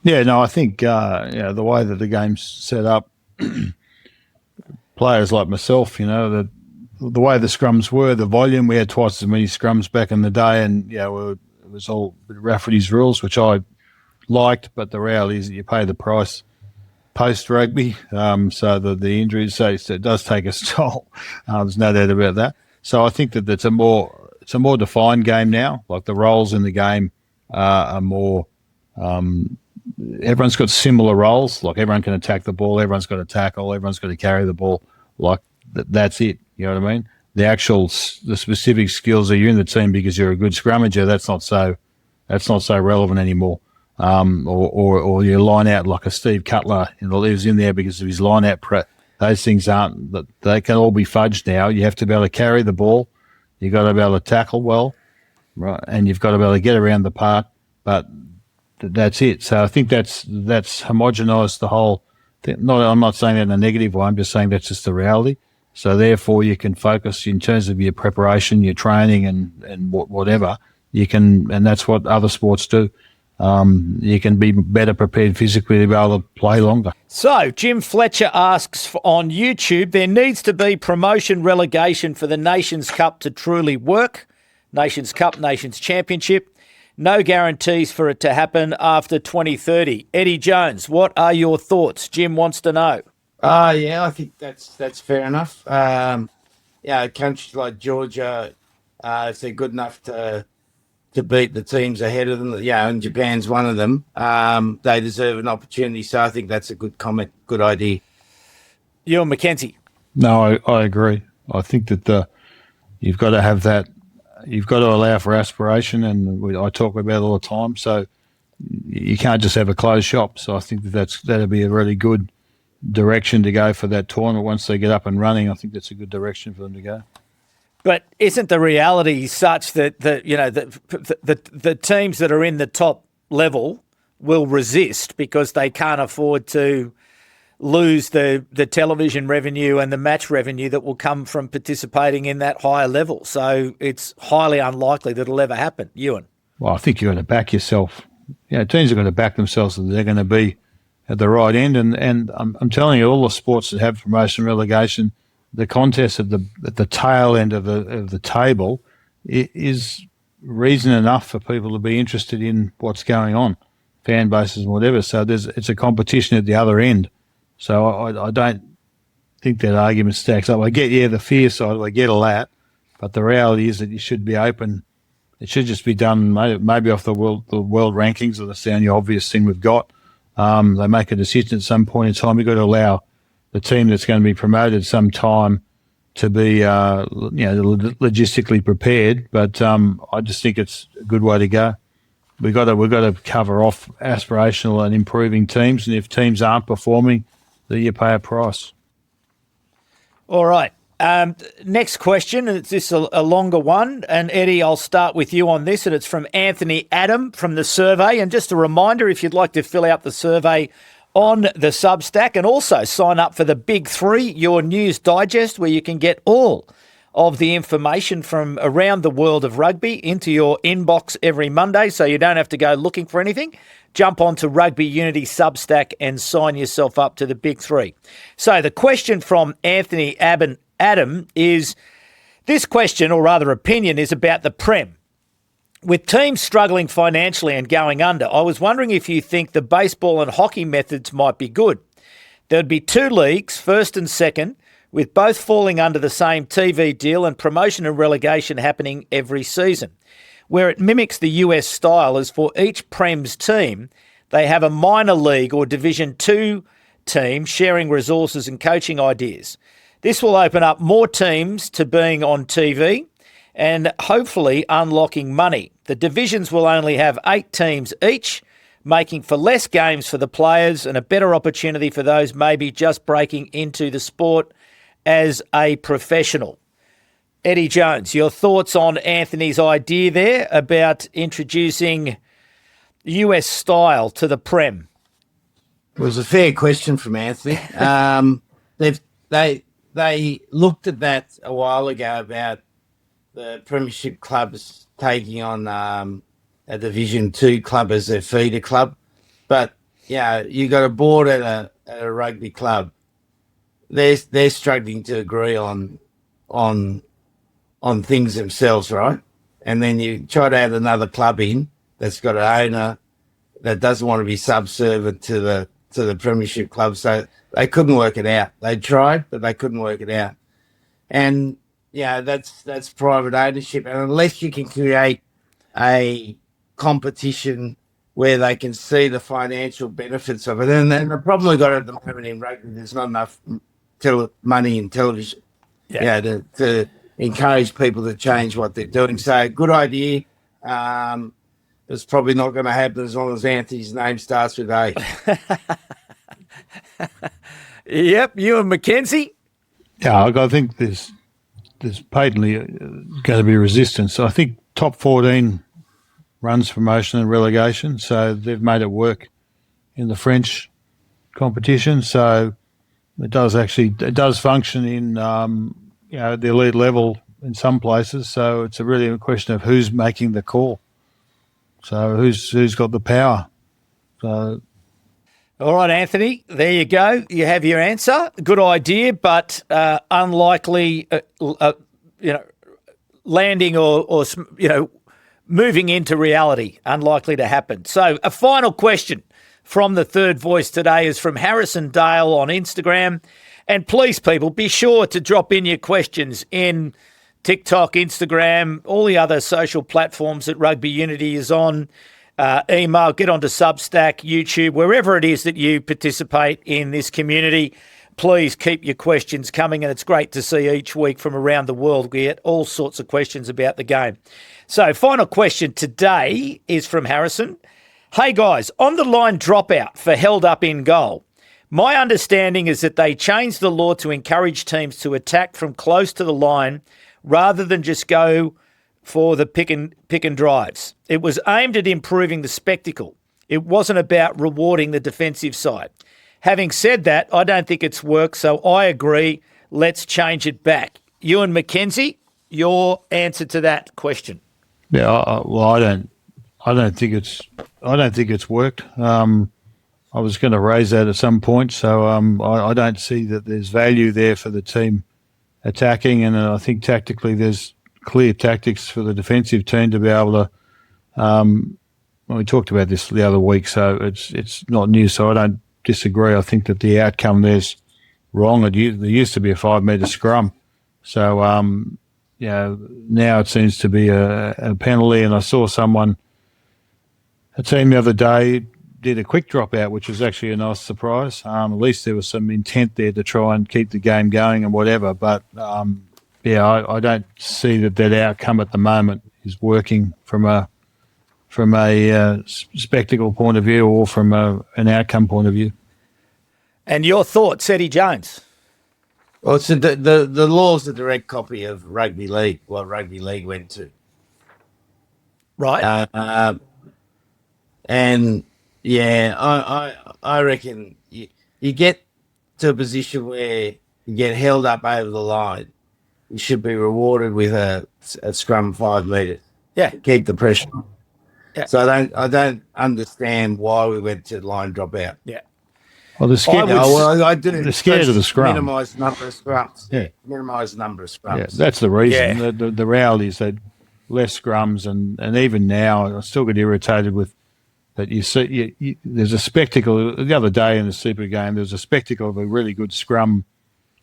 Yeah, no, I think the way that the game's set up, players like myself, the way the scrums were, the volume, we had twice as many scrums back in the day, and it was all Rafferty's rules, which I liked, but the reality is that you pay the price post-rugby, so the injuries, so it does take its toll. There's no doubt about that. So I think that it's a more defined game now. Like the roles in the game are more. Everyone's got similar roles. Like everyone can attack the ball, everyone's got to tackle, everyone's got to carry the ball. Like that's it. You know what I mean? The specific skills are you in the team because you're a good scrummager. That's not so relevant anymore. Or you line out like a Steve Cutler lives in there because of his line out prep. Those things they can all be fudged now. You have to be able to carry the ball. You've got to be able to tackle well, right? And you've got to be able to get around the park, but that's it. So I think that's homogenised the whole thing. I'm not saying that in a negative way. I'm just saying that's just the reality. So therefore you can focus in terms of your preparation, your training and whatever you can, and that's what other sports do. You can be better prepared physically to be able to play longer. So, Jim Fletcher asks on YouTube, there needs to be promotion relegation for the Nations Cup to truly work. Nations Cup, Nations Championship. No guarantees for it to happen after 2030. Eddie Jones, what are your thoughts? Jim wants to know. I think that's fair enough. Countries like Georgia, if they're good enough to beat the teams ahead of them, and Japan's one of them, they deserve an opportunity. So I think that's a good comment, good idea. Ewen McKenzie. No, I agree. I think that you've got to have that. You've got to allow for aspiration, and I talk about it all the time. So you can't just have a closed shop. So I think that'll be a really good direction to go for that tournament. Once they get up and running, I think that's a good direction for them to go. But isn't the reality such that the teams that are in the top level will resist because they can't afford to lose the television revenue and the match revenue that will come from participating in that higher level? So it's highly unlikely that it'll ever happen. Ewan? Well, I think you've got to back yourself. Teams are going to back themselves and they're going to be at the right end. And I'm telling you, all the sports that have promotion relegation, the contest at the tail end of the table is reason enough for people to be interested in what's going on, fan bases and whatever. So it's a competition at the other end. So I don't think that argument stacks up. I get, the fear side, I get all that, but the reality is that you should be open. It should just be done maybe off the world rankings, or that's the only obvious thing we've got. They make a decision at some point in time. You've got to allow the team that's going to be promoted some time to be logistically prepared. But I just think it's a good way to go. We've got to cover off aspirational and improving teams, and if teams aren't performing, then you pay a price. All right. Next question, and it's just a longer one. And Eddie, I'll start with you on this, and it's from Anthony Adam from the survey. And just a reminder, if you'd like to fill out the survey on the Substack, and also sign up for the Big Three, your news digest, where you can get all of the information from around the world of rugby into your inbox every Monday, so you don't have to go looking for anything. Jump onto Rugby Unity Substack and sign yourself up to the Big Three. So the question from Anthony Adam is, this question, or rather opinion, is about the Prem. With teams struggling financially and going under, I was wondering if you think the baseball and hockey methods might be good. There'd be two leagues, first and second, with both falling under the same TV deal, and promotion and relegation happening every season. Where it mimics the US style is for each Prem's team, they have a minor league or Division 2 team sharing resources and coaching ideas. This will open up more teams to being on TV and hopefully unlocking money. The divisions will only have 8 teams each, making for less games for the players and a better opportunity for those maybe just breaking into the sport as a professional. Eddie Jones, your thoughts on Anthony's idea there about introducing US style to the Prem? It was a fair question from Anthony. They looked at that a while ago about the Premiership clubs taking on a Division 2 club as their feeder club. But, yeah, you got a board at a rugby club. They're struggling to agree on things themselves, right? And then you try to add another club in that's got an owner that doesn't want to be subservient to the Premiership club. So they couldn't work it out. They tried, but they couldn't work it out. And yeah, that's private ownership. And unless you can create a competition where they can see the financial benefits of it, and the problem we've got at the moment in rugby, there's not enough money in television, to encourage people to change what they're doing. So good idea. It's probably not going to happen as long as Anthony's name starts with A. Yep, Ewen McKenzie. Yeah, I think there's patently going to be resistance. So I think top 14 runs promotion and relegation, so they've made it work in the French competition. So it does function in the elite level in some places. So it's really a question of who's making the call. So who's got the power? So. All right, Anthony, there you go. You have your answer. Good idea, but unlikely, landing or moving into reality. Unlikely to happen. So a final question from the third voice today is from Harrison Dale on Instagram. And please, people, be sure to drop in your questions in TikTok, Instagram, all the other social platforms that Rugby Unity is on. Email, get onto Substack, YouTube, wherever it is that you participate in this community. Please keep your questions coming, and it's great to see each week from around the world we get all sorts of questions about the game. So, final question today is from Harrison. Hey guys, on the line dropout for held up in goal. My understanding is that they changed the law to encourage teams to attack from close to the line rather than just go for the pick and drives. It was aimed at improving the spectacle. It wasn't about rewarding the defensive side. Having said that, I don't think it's worked, so I agree. Let's change it back. Ewen McKenzie, your answer to that question. Yeah, I don't think it's worked. I was going to raise that at some point, so I don't see that there's value there for the team attacking, and I think tactically there's clear tactics for the defensive team to be able to. We talked about this the other week, so it's not new. So I don't disagree. I think that the outcome there's wrong. There used to be a 5-metre scrum, so now it seems to be a penalty. And I saw a team the other day did a quick dropout, which was actually a nice surprise. At least there was some intent there to try and keep the game going and whatever. But, I don't see that outcome at the moment is working from a spectacle point of view or from an outcome point of view. And your thoughts, Eddie Jones? Well, so the law's a direct copy of rugby league, what rugby league went to. Right. I reckon you get to a position where you get held up over the line, you should be rewarded with a scrum 5 metres. Yeah. Keep the pressure on. Yeah. So I don't understand why we went to line drop out. Yeah. Well, they're scared, I do. they're scared of the scrum. Minimise the number of scrums. Yeah. Minimise the number of scrums. Yeah, that's the reason. Yeah. The reality is that less scrums, and even now I still get irritated with that. You see, there's a spectacle. The other day in the Super game, there was a spectacle of a really good scrum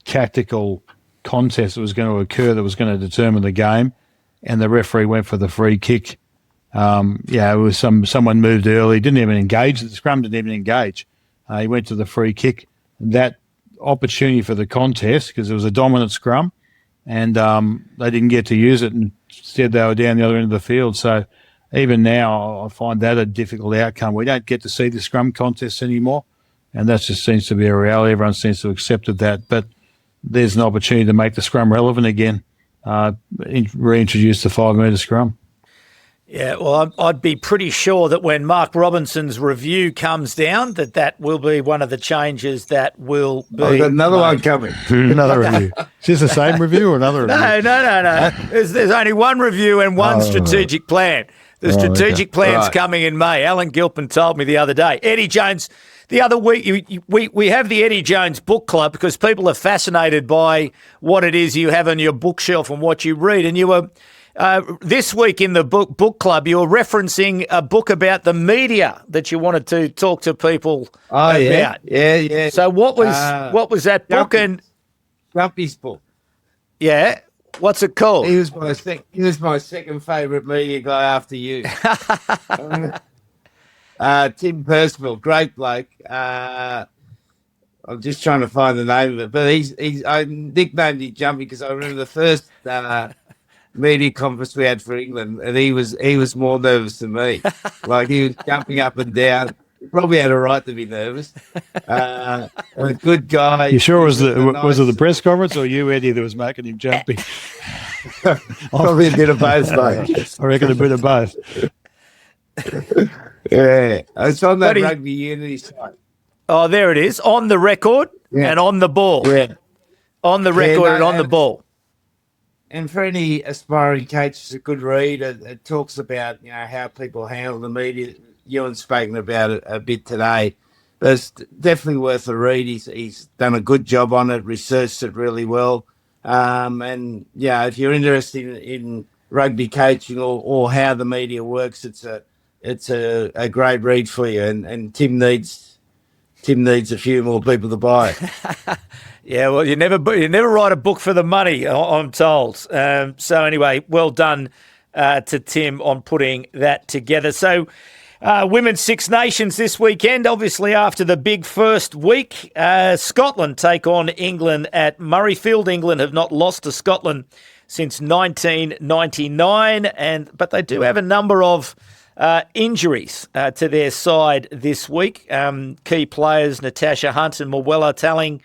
tactical contest that was going to occur that was going to determine the game, and the referee went for the free kick. It was someone moved early, didn't even engage. The scrum didn't even engage. He went to the free kick. That opportunity for the contest, because it was a dominant scrum, and they didn't get to use it, and instead they were down the other end of the field. So even now I find that a difficult outcome. We don't get to see the scrum contests anymore, and that just seems to be a reality. Everyone seems to have accepted that. But there's an opportunity to make the scrum relevant again, reintroduce the 5 metre scrum. Yeah, well, I'd be pretty sure that when Mark Robinson's review comes down, that will be one of the changes that will be. I've got another one coming. Another review. Is this the same review or another review? No. There's only one review and one strategic plan. The strategic plan's coming in May. Alan Gilpin told me the other day. Eddie Jones, the other week, we have the Eddie Jones Book Club because people are fascinated by what it is you have on your bookshelf and what you read. And you were... this week in the book club, you were referencing a book about the media that you wanted to talk to people about. Yeah. So what was that book? And Grumpy's book. Yeah, what's it called? He was my second favourite media guy after you. Tim Percival, great bloke. I'm just trying to find the name of it, but I nicknamed him Jumpy because I remember the first. Media conference we had for England, and he was more nervous than me. Like he was jumping up and down. He probably had a right to be nervous. A good guy. You sure was it the press conference or you, Eddie, that was making him jumpy? Probably a bit of both, mate. I reckon a bit of both. Yeah, it's on that Rugby Unity site. Oh, there it is, on the record and on the ball. Yeah, on the record and on the ball. And for any aspiring coach, it's a good read. It talks about how people handle the media. Ewan's spoken about it a bit today, but it's definitely worth a read. He's done a good job on it, researched it really well. If you're interested in rugby coaching or how the media works, it's a great read for you. And Tim needs a few more people to buy it. Yeah, well, you never write a book for the money, I'm told. So anyway, well done to Tim on putting that together. So Women's Six Nations this weekend, obviously after the big first week. Scotland take on England at Murrayfield. England have not lost to Scotland since 1999, but they do have a number of injuries to their side this week. Key players Natasha Hunt and Moana Pasifika,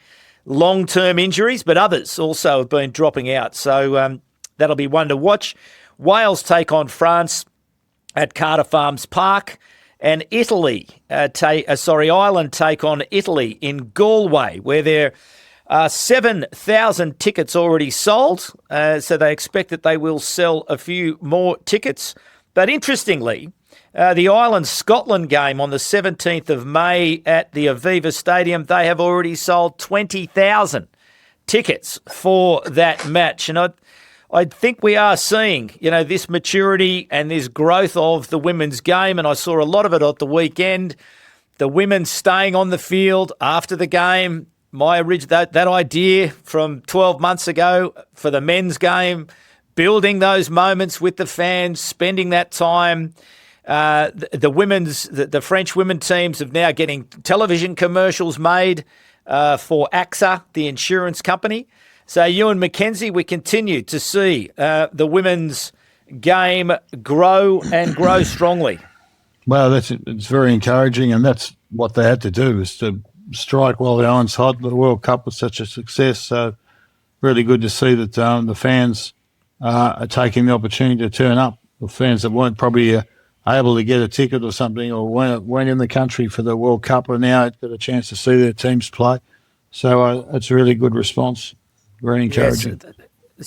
long-term injuries, but others also have been dropping out. So that'll be one to watch. Wales take on France at Carter Farms Park, and Ireland take on Italy in Galway, where there are 7,000 tickets already sold. So they expect that they will sell a few more tickets. But interestingly, the Ireland-Scotland game on the 17th of May at the Aviva Stadium, they have already sold 20,000 tickets for that match. And I think we are seeing, this maturity and this growth of the women's game, and I saw a lot of it at the weekend. The women staying on the field after the game. That idea from 12 months ago for the men's game, building those moments with the fans, spending that time. the French women teams are now getting television commercials made for AXA, the insurance company. So, Ewen McKenzie, we continue to see the women's game grow and grow strongly. Well, it's very encouraging, and that's what they had to do, is to strike while the iron's hot. The World Cup was such a success, so really good to see that the fans are taking the opportunity to turn up. The fans that weren't probably able to get a ticket or something, or weren't in the country for the World Cup, are now got a chance to see their teams play. So it's a really good response. Very encouraging. Yes.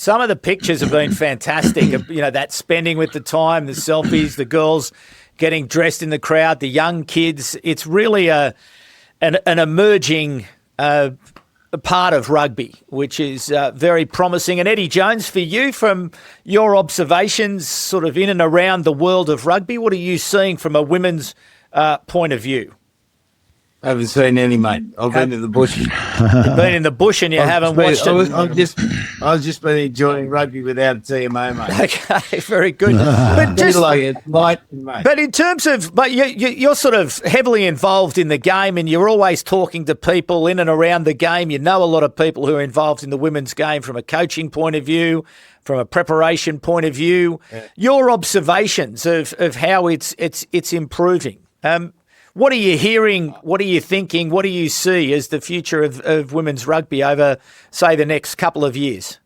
Some of the pictures have been fantastic. That spending with the time, the selfies, the girls getting dressed in the crowd, the young kids. It's really an emerging part of rugby, which is very promising. And Eddie Jones, for you, from your observations sort of in and around the world of rugby, what are you seeing from a women's point of view? I haven't seen any, mate. I've been in the bush. You've been in the bush and you haven't watched it. I've just been enjoying rugby without a TMO, mate. Okay, very good. But just like it, light, mate. But in terms of, you're sort of heavily involved in the game, and you're always talking to people in and around the game. You know a lot of people who are involved in the women's game from a coaching point of view, from a preparation point of view. Yeah. Your observations of how it's improving. What are you hearing? What are you thinking? What do you see as the future of women's rugby over, say, the next couple of years?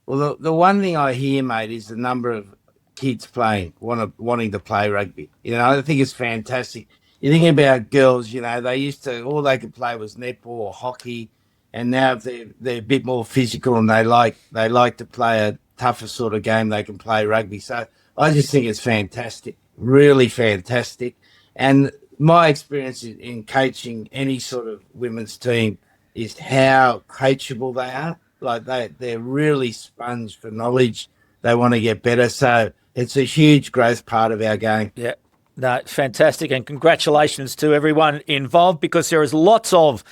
Well, the one thing I hear, mate, is the number of kids wanting to play rugby. I think it's fantastic. You think about girls, they used to, all they could play was netball or hockey, and now they're a bit more physical and they like to play a tougher sort of game. They can play rugby. So I just think it's fantastic, really fantastic. And my experience in coaching any sort of women's team is how coachable they are. Like they're really sponge for knowledge. They want to get better. So it's a huge growth part of our game. Yeah, no, fantastic. And congratulations to everyone involved, because there is lots of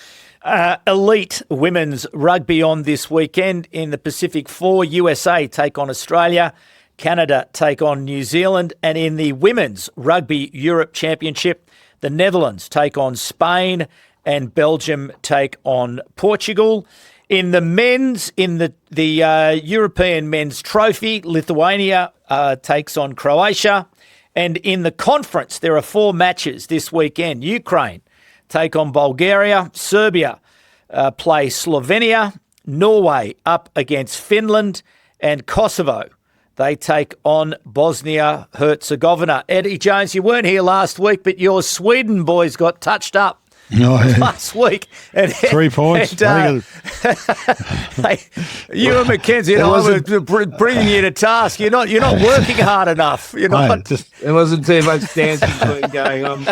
elite women's rugby on this weekend. In the Pacific 4, USA take on Australia, Canada take on New Zealand, and in the Women's Rugby Europe Championship, the Netherlands take on Spain and Belgium take on Portugal. In the men's, in the European Men's Trophy, Lithuania takes on Croatia. And in the conference, there are 4 matches this weekend. Ukraine take on Bulgaria, Serbia play Slovenia, Norway up against Finland, and Kosovo, they take on Bosnia-Herzegovina. Eddie Jones, you weren't here last week, but your Sweden boys got touched up last week. And 3 points. Ewen McKenzie, I was bringing you to task. You're not working hard enough. You're not. There wasn't too much dancing going on.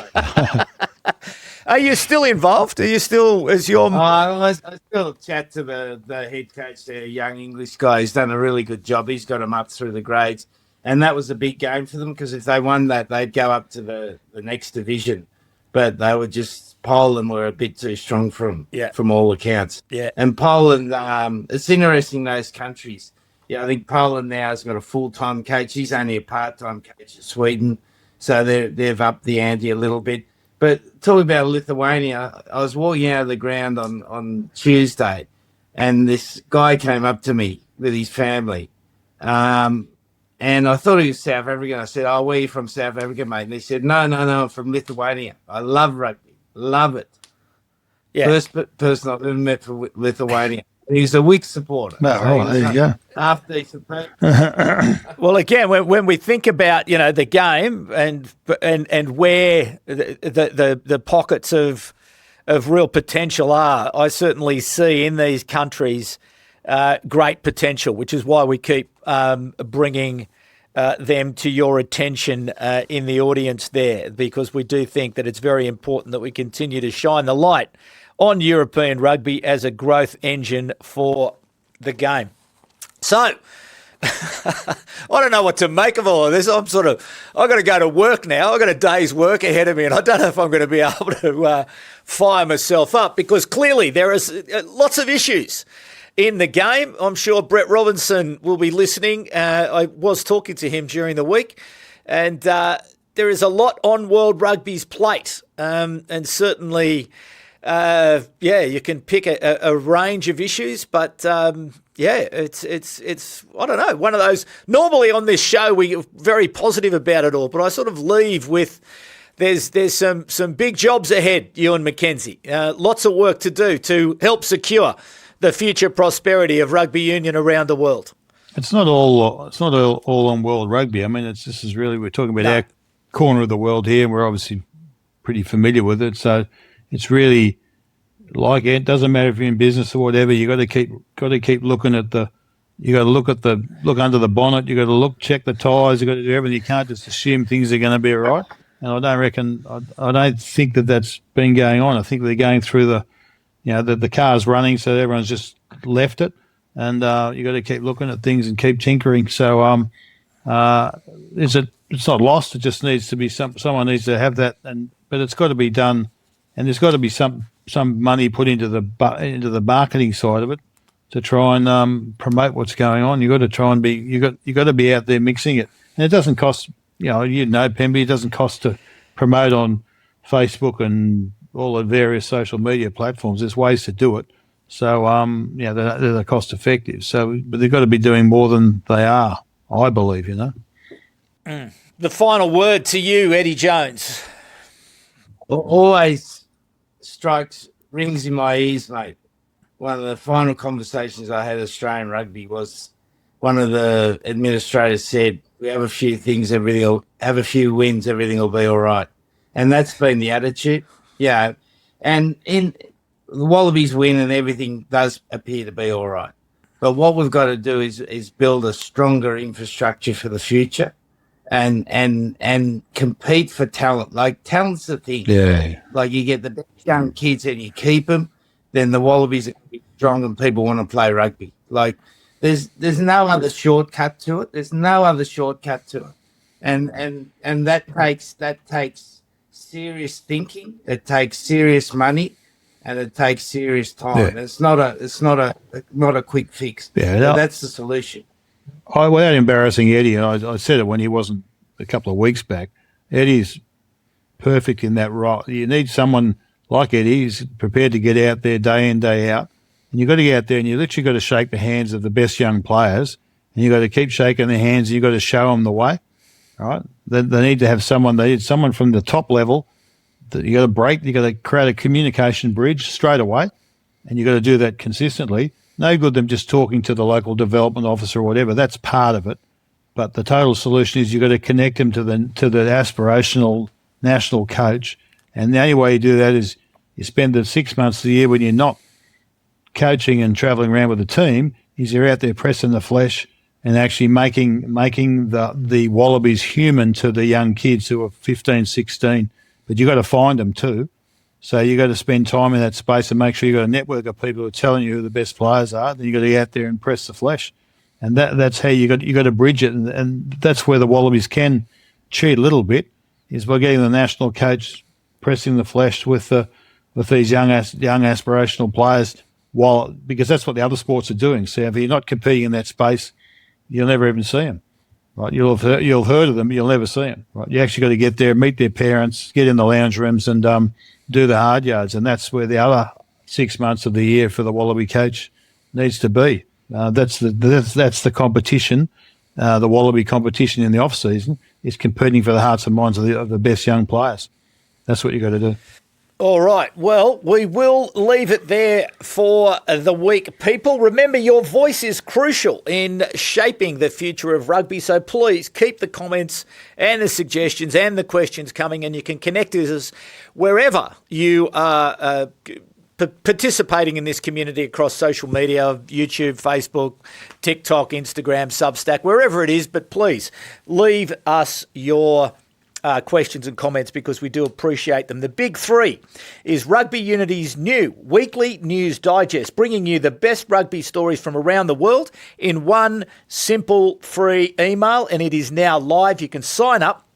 Are you still involved? Are you still, I still chat to the head coach, the young English guy. He's done a really good job. He's got them up through the grades. And that was a big game for them, because if they won that, they'd go up to the next division. But they were Poland were a bit too strong from all accounts. Yeah. And Poland, it's interesting, those countries. Yeah, I think Poland now has got a full-time coach. He's only a part-time coach at Sweden. So they've upped the ante a little bit. But talking about Lithuania, I was walking out of the ground on Tuesday, and this guy came up to me with his family. And I thought he was South African. I said, where are you from, South Africa, mate? And he said, no, I'm from Lithuania. I love rugby. Love it. Yeah. First person I've ever met from Lithuania. He's a weak supporter. There you go. Half decent person. Well, again, when we think about the game and where the pockets of real potential are, I certainly see in these countries great potential, which is why we keep bringing them to your attention in the audience there, because we do think that it's very important that we continue to shine the light on European rugby as a growth engine for the game. So, I don't know what to make of all of this. I've got to go to work now. I've got a day's work ahead of me, and I don't know if I'm going to be able to fire myself up, because clearly there is lots of issues in the game. I'm sure Brett Robinson will be listening. I was talking to him during the week, and there is a lot on World Rugby's plate, and certainly, you can pick a range of issues, but it's I don't know, one of those. Normally on this show we're very positive about it all, but I sort of leave with there's some big jobs ahead, Ewen McKenzie. Lots of work to do to help secure the future prosperity of rugby union around the world. It's not all on World Rugby. I mean, this is really, we're talking about our corner of the world here, and we're obviously pretty familiar with it. So it's really like it doesn't matter if you're in business or whatever. You got to keep looking at you got to look under the bonnet. You got to check the tyres. You got to do everything. You can't just assume things are going to be all right. And I don't think that's been going on. I think they're going through the car's running, so everyone's just left it. And you got to keep looking at things and keep tinkering. So it's not lost. It just needs to be someone needs to have that, but it's got to be done, and there's got to be some money put into the marketing side of it to try and promote what's going on. You got to try and you got to be out there mixing it, and it doesn't cost. Pemby, it doesn't cost to promote on Facebook and all the various social media platforms. There's ways to do it. So, they're cost effective. So, but they've got to be doing more than they are, I believe, The final word to you, Eddie Jones. Always rings in my ears, mate. One of the final conversations I had at Australian Rugby was one of the administrators said, we have a few things, have a few wins, everything will be all right. And that's been the attitude. Yeah. And in the Wallabies win and everything does appear to be all right. But what we've got to do is build a stronger infrastructure for the future and compete for talent. Like, talent's the thing. Yeah. Like, you get the best young kids and you keep them, then the Wallabies are strong and people want to play rugby. Like, there's no other shortcut to it. And that takes serious thinking. It takes serious money. And it takes serious time. Yeah. It's not a quick fix. Yeah, that's the solution. Without embarrassing Eddie, and I said it when he wasn't a couple of weeks back, Eddie's perfect in that role. You need someone like Eddie who's prepared to get out there day in, day out. And you've got to get out there and you literally got to shake the hands of the best young players, and you've got to keep shaking their hands, and you've got to show them the way. All right? They need to have someone from the top level. You got to create a communication bridge straight away, and you got to do that consistently. No good them just talking to the local development officer or whatever. That's part of it, but the total solution is you got to connect them to the aspirational national coach, and the only way you do that is you spend the 6 months of the year when you're not coaching and travelling around with the team. Is you're out there pressing the flesh and actually making the Wallabies human to the young kids who are 15, 16. But you've got to find them too. So you've got to spend time in that space and make sure you've got a network of people who are telling you who the best players are. Then you've got to get out there and press the flesh. And that's how you got to bridge it. And that's where the Wallabies can cheat a little bit, is by getting the national coach pressing the flesh with these young aspirational players, because that's what the other sports are doing. So if you're not competing in that space, you'll never even see them. Right, you'll have heard of them, but you'll never see them. Right, you actually got to get there, meet their parents, get in the lounge rooms, and do the hard yards. And that's where the other 6 months of the year for the Wallaby coach needs to be. That's the competition. The Wallaby competition in the off season is competing for the hearts and minds of the best young players. That's what you got to do. All right. Well, we will leave it there for the week, people. Remember, your voice is crucial in shaping the future of rugby, so please keep the comments and the suggestions and the questions coming, and you can connect with us wherever you are participating in this community across social media, YouTube, Facebook, TikTok, Instagram, Substack, wherever it is. But please leave us your questions and comments, because we do appreciate them. The big three is Rugby Unity's new weekly news digest, bringing you the best rugby stories from around the world in one simple free email, and it is now live. You can sign up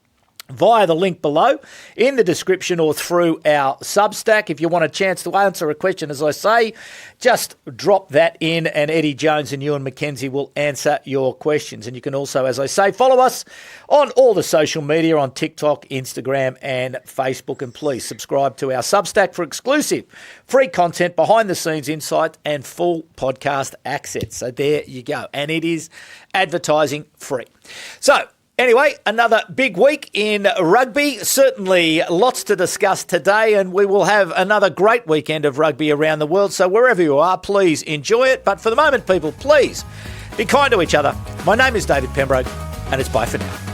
via the link below in the description or through our Substack. If you want a chance to answer a question, as I say, just drop that in and Eddie Jones and Ewen McKenzie will answer your questions. And you can also, as I say, follow us on all the social media on TikTok, Instagram and Facebook. And please subscribe to our Substack for exclusive free content, behind-the-scenes insight and full podcast access. So there you go. And it is advertising free. So, anyway, another big week in rugby. Certainly lots to discuss today, and we will have another great weekend of rugby around the world. So wherever you are, please enjoy it. But for the moment, people, please be kind to each other. My name is David Pembroke, and it's bye for now.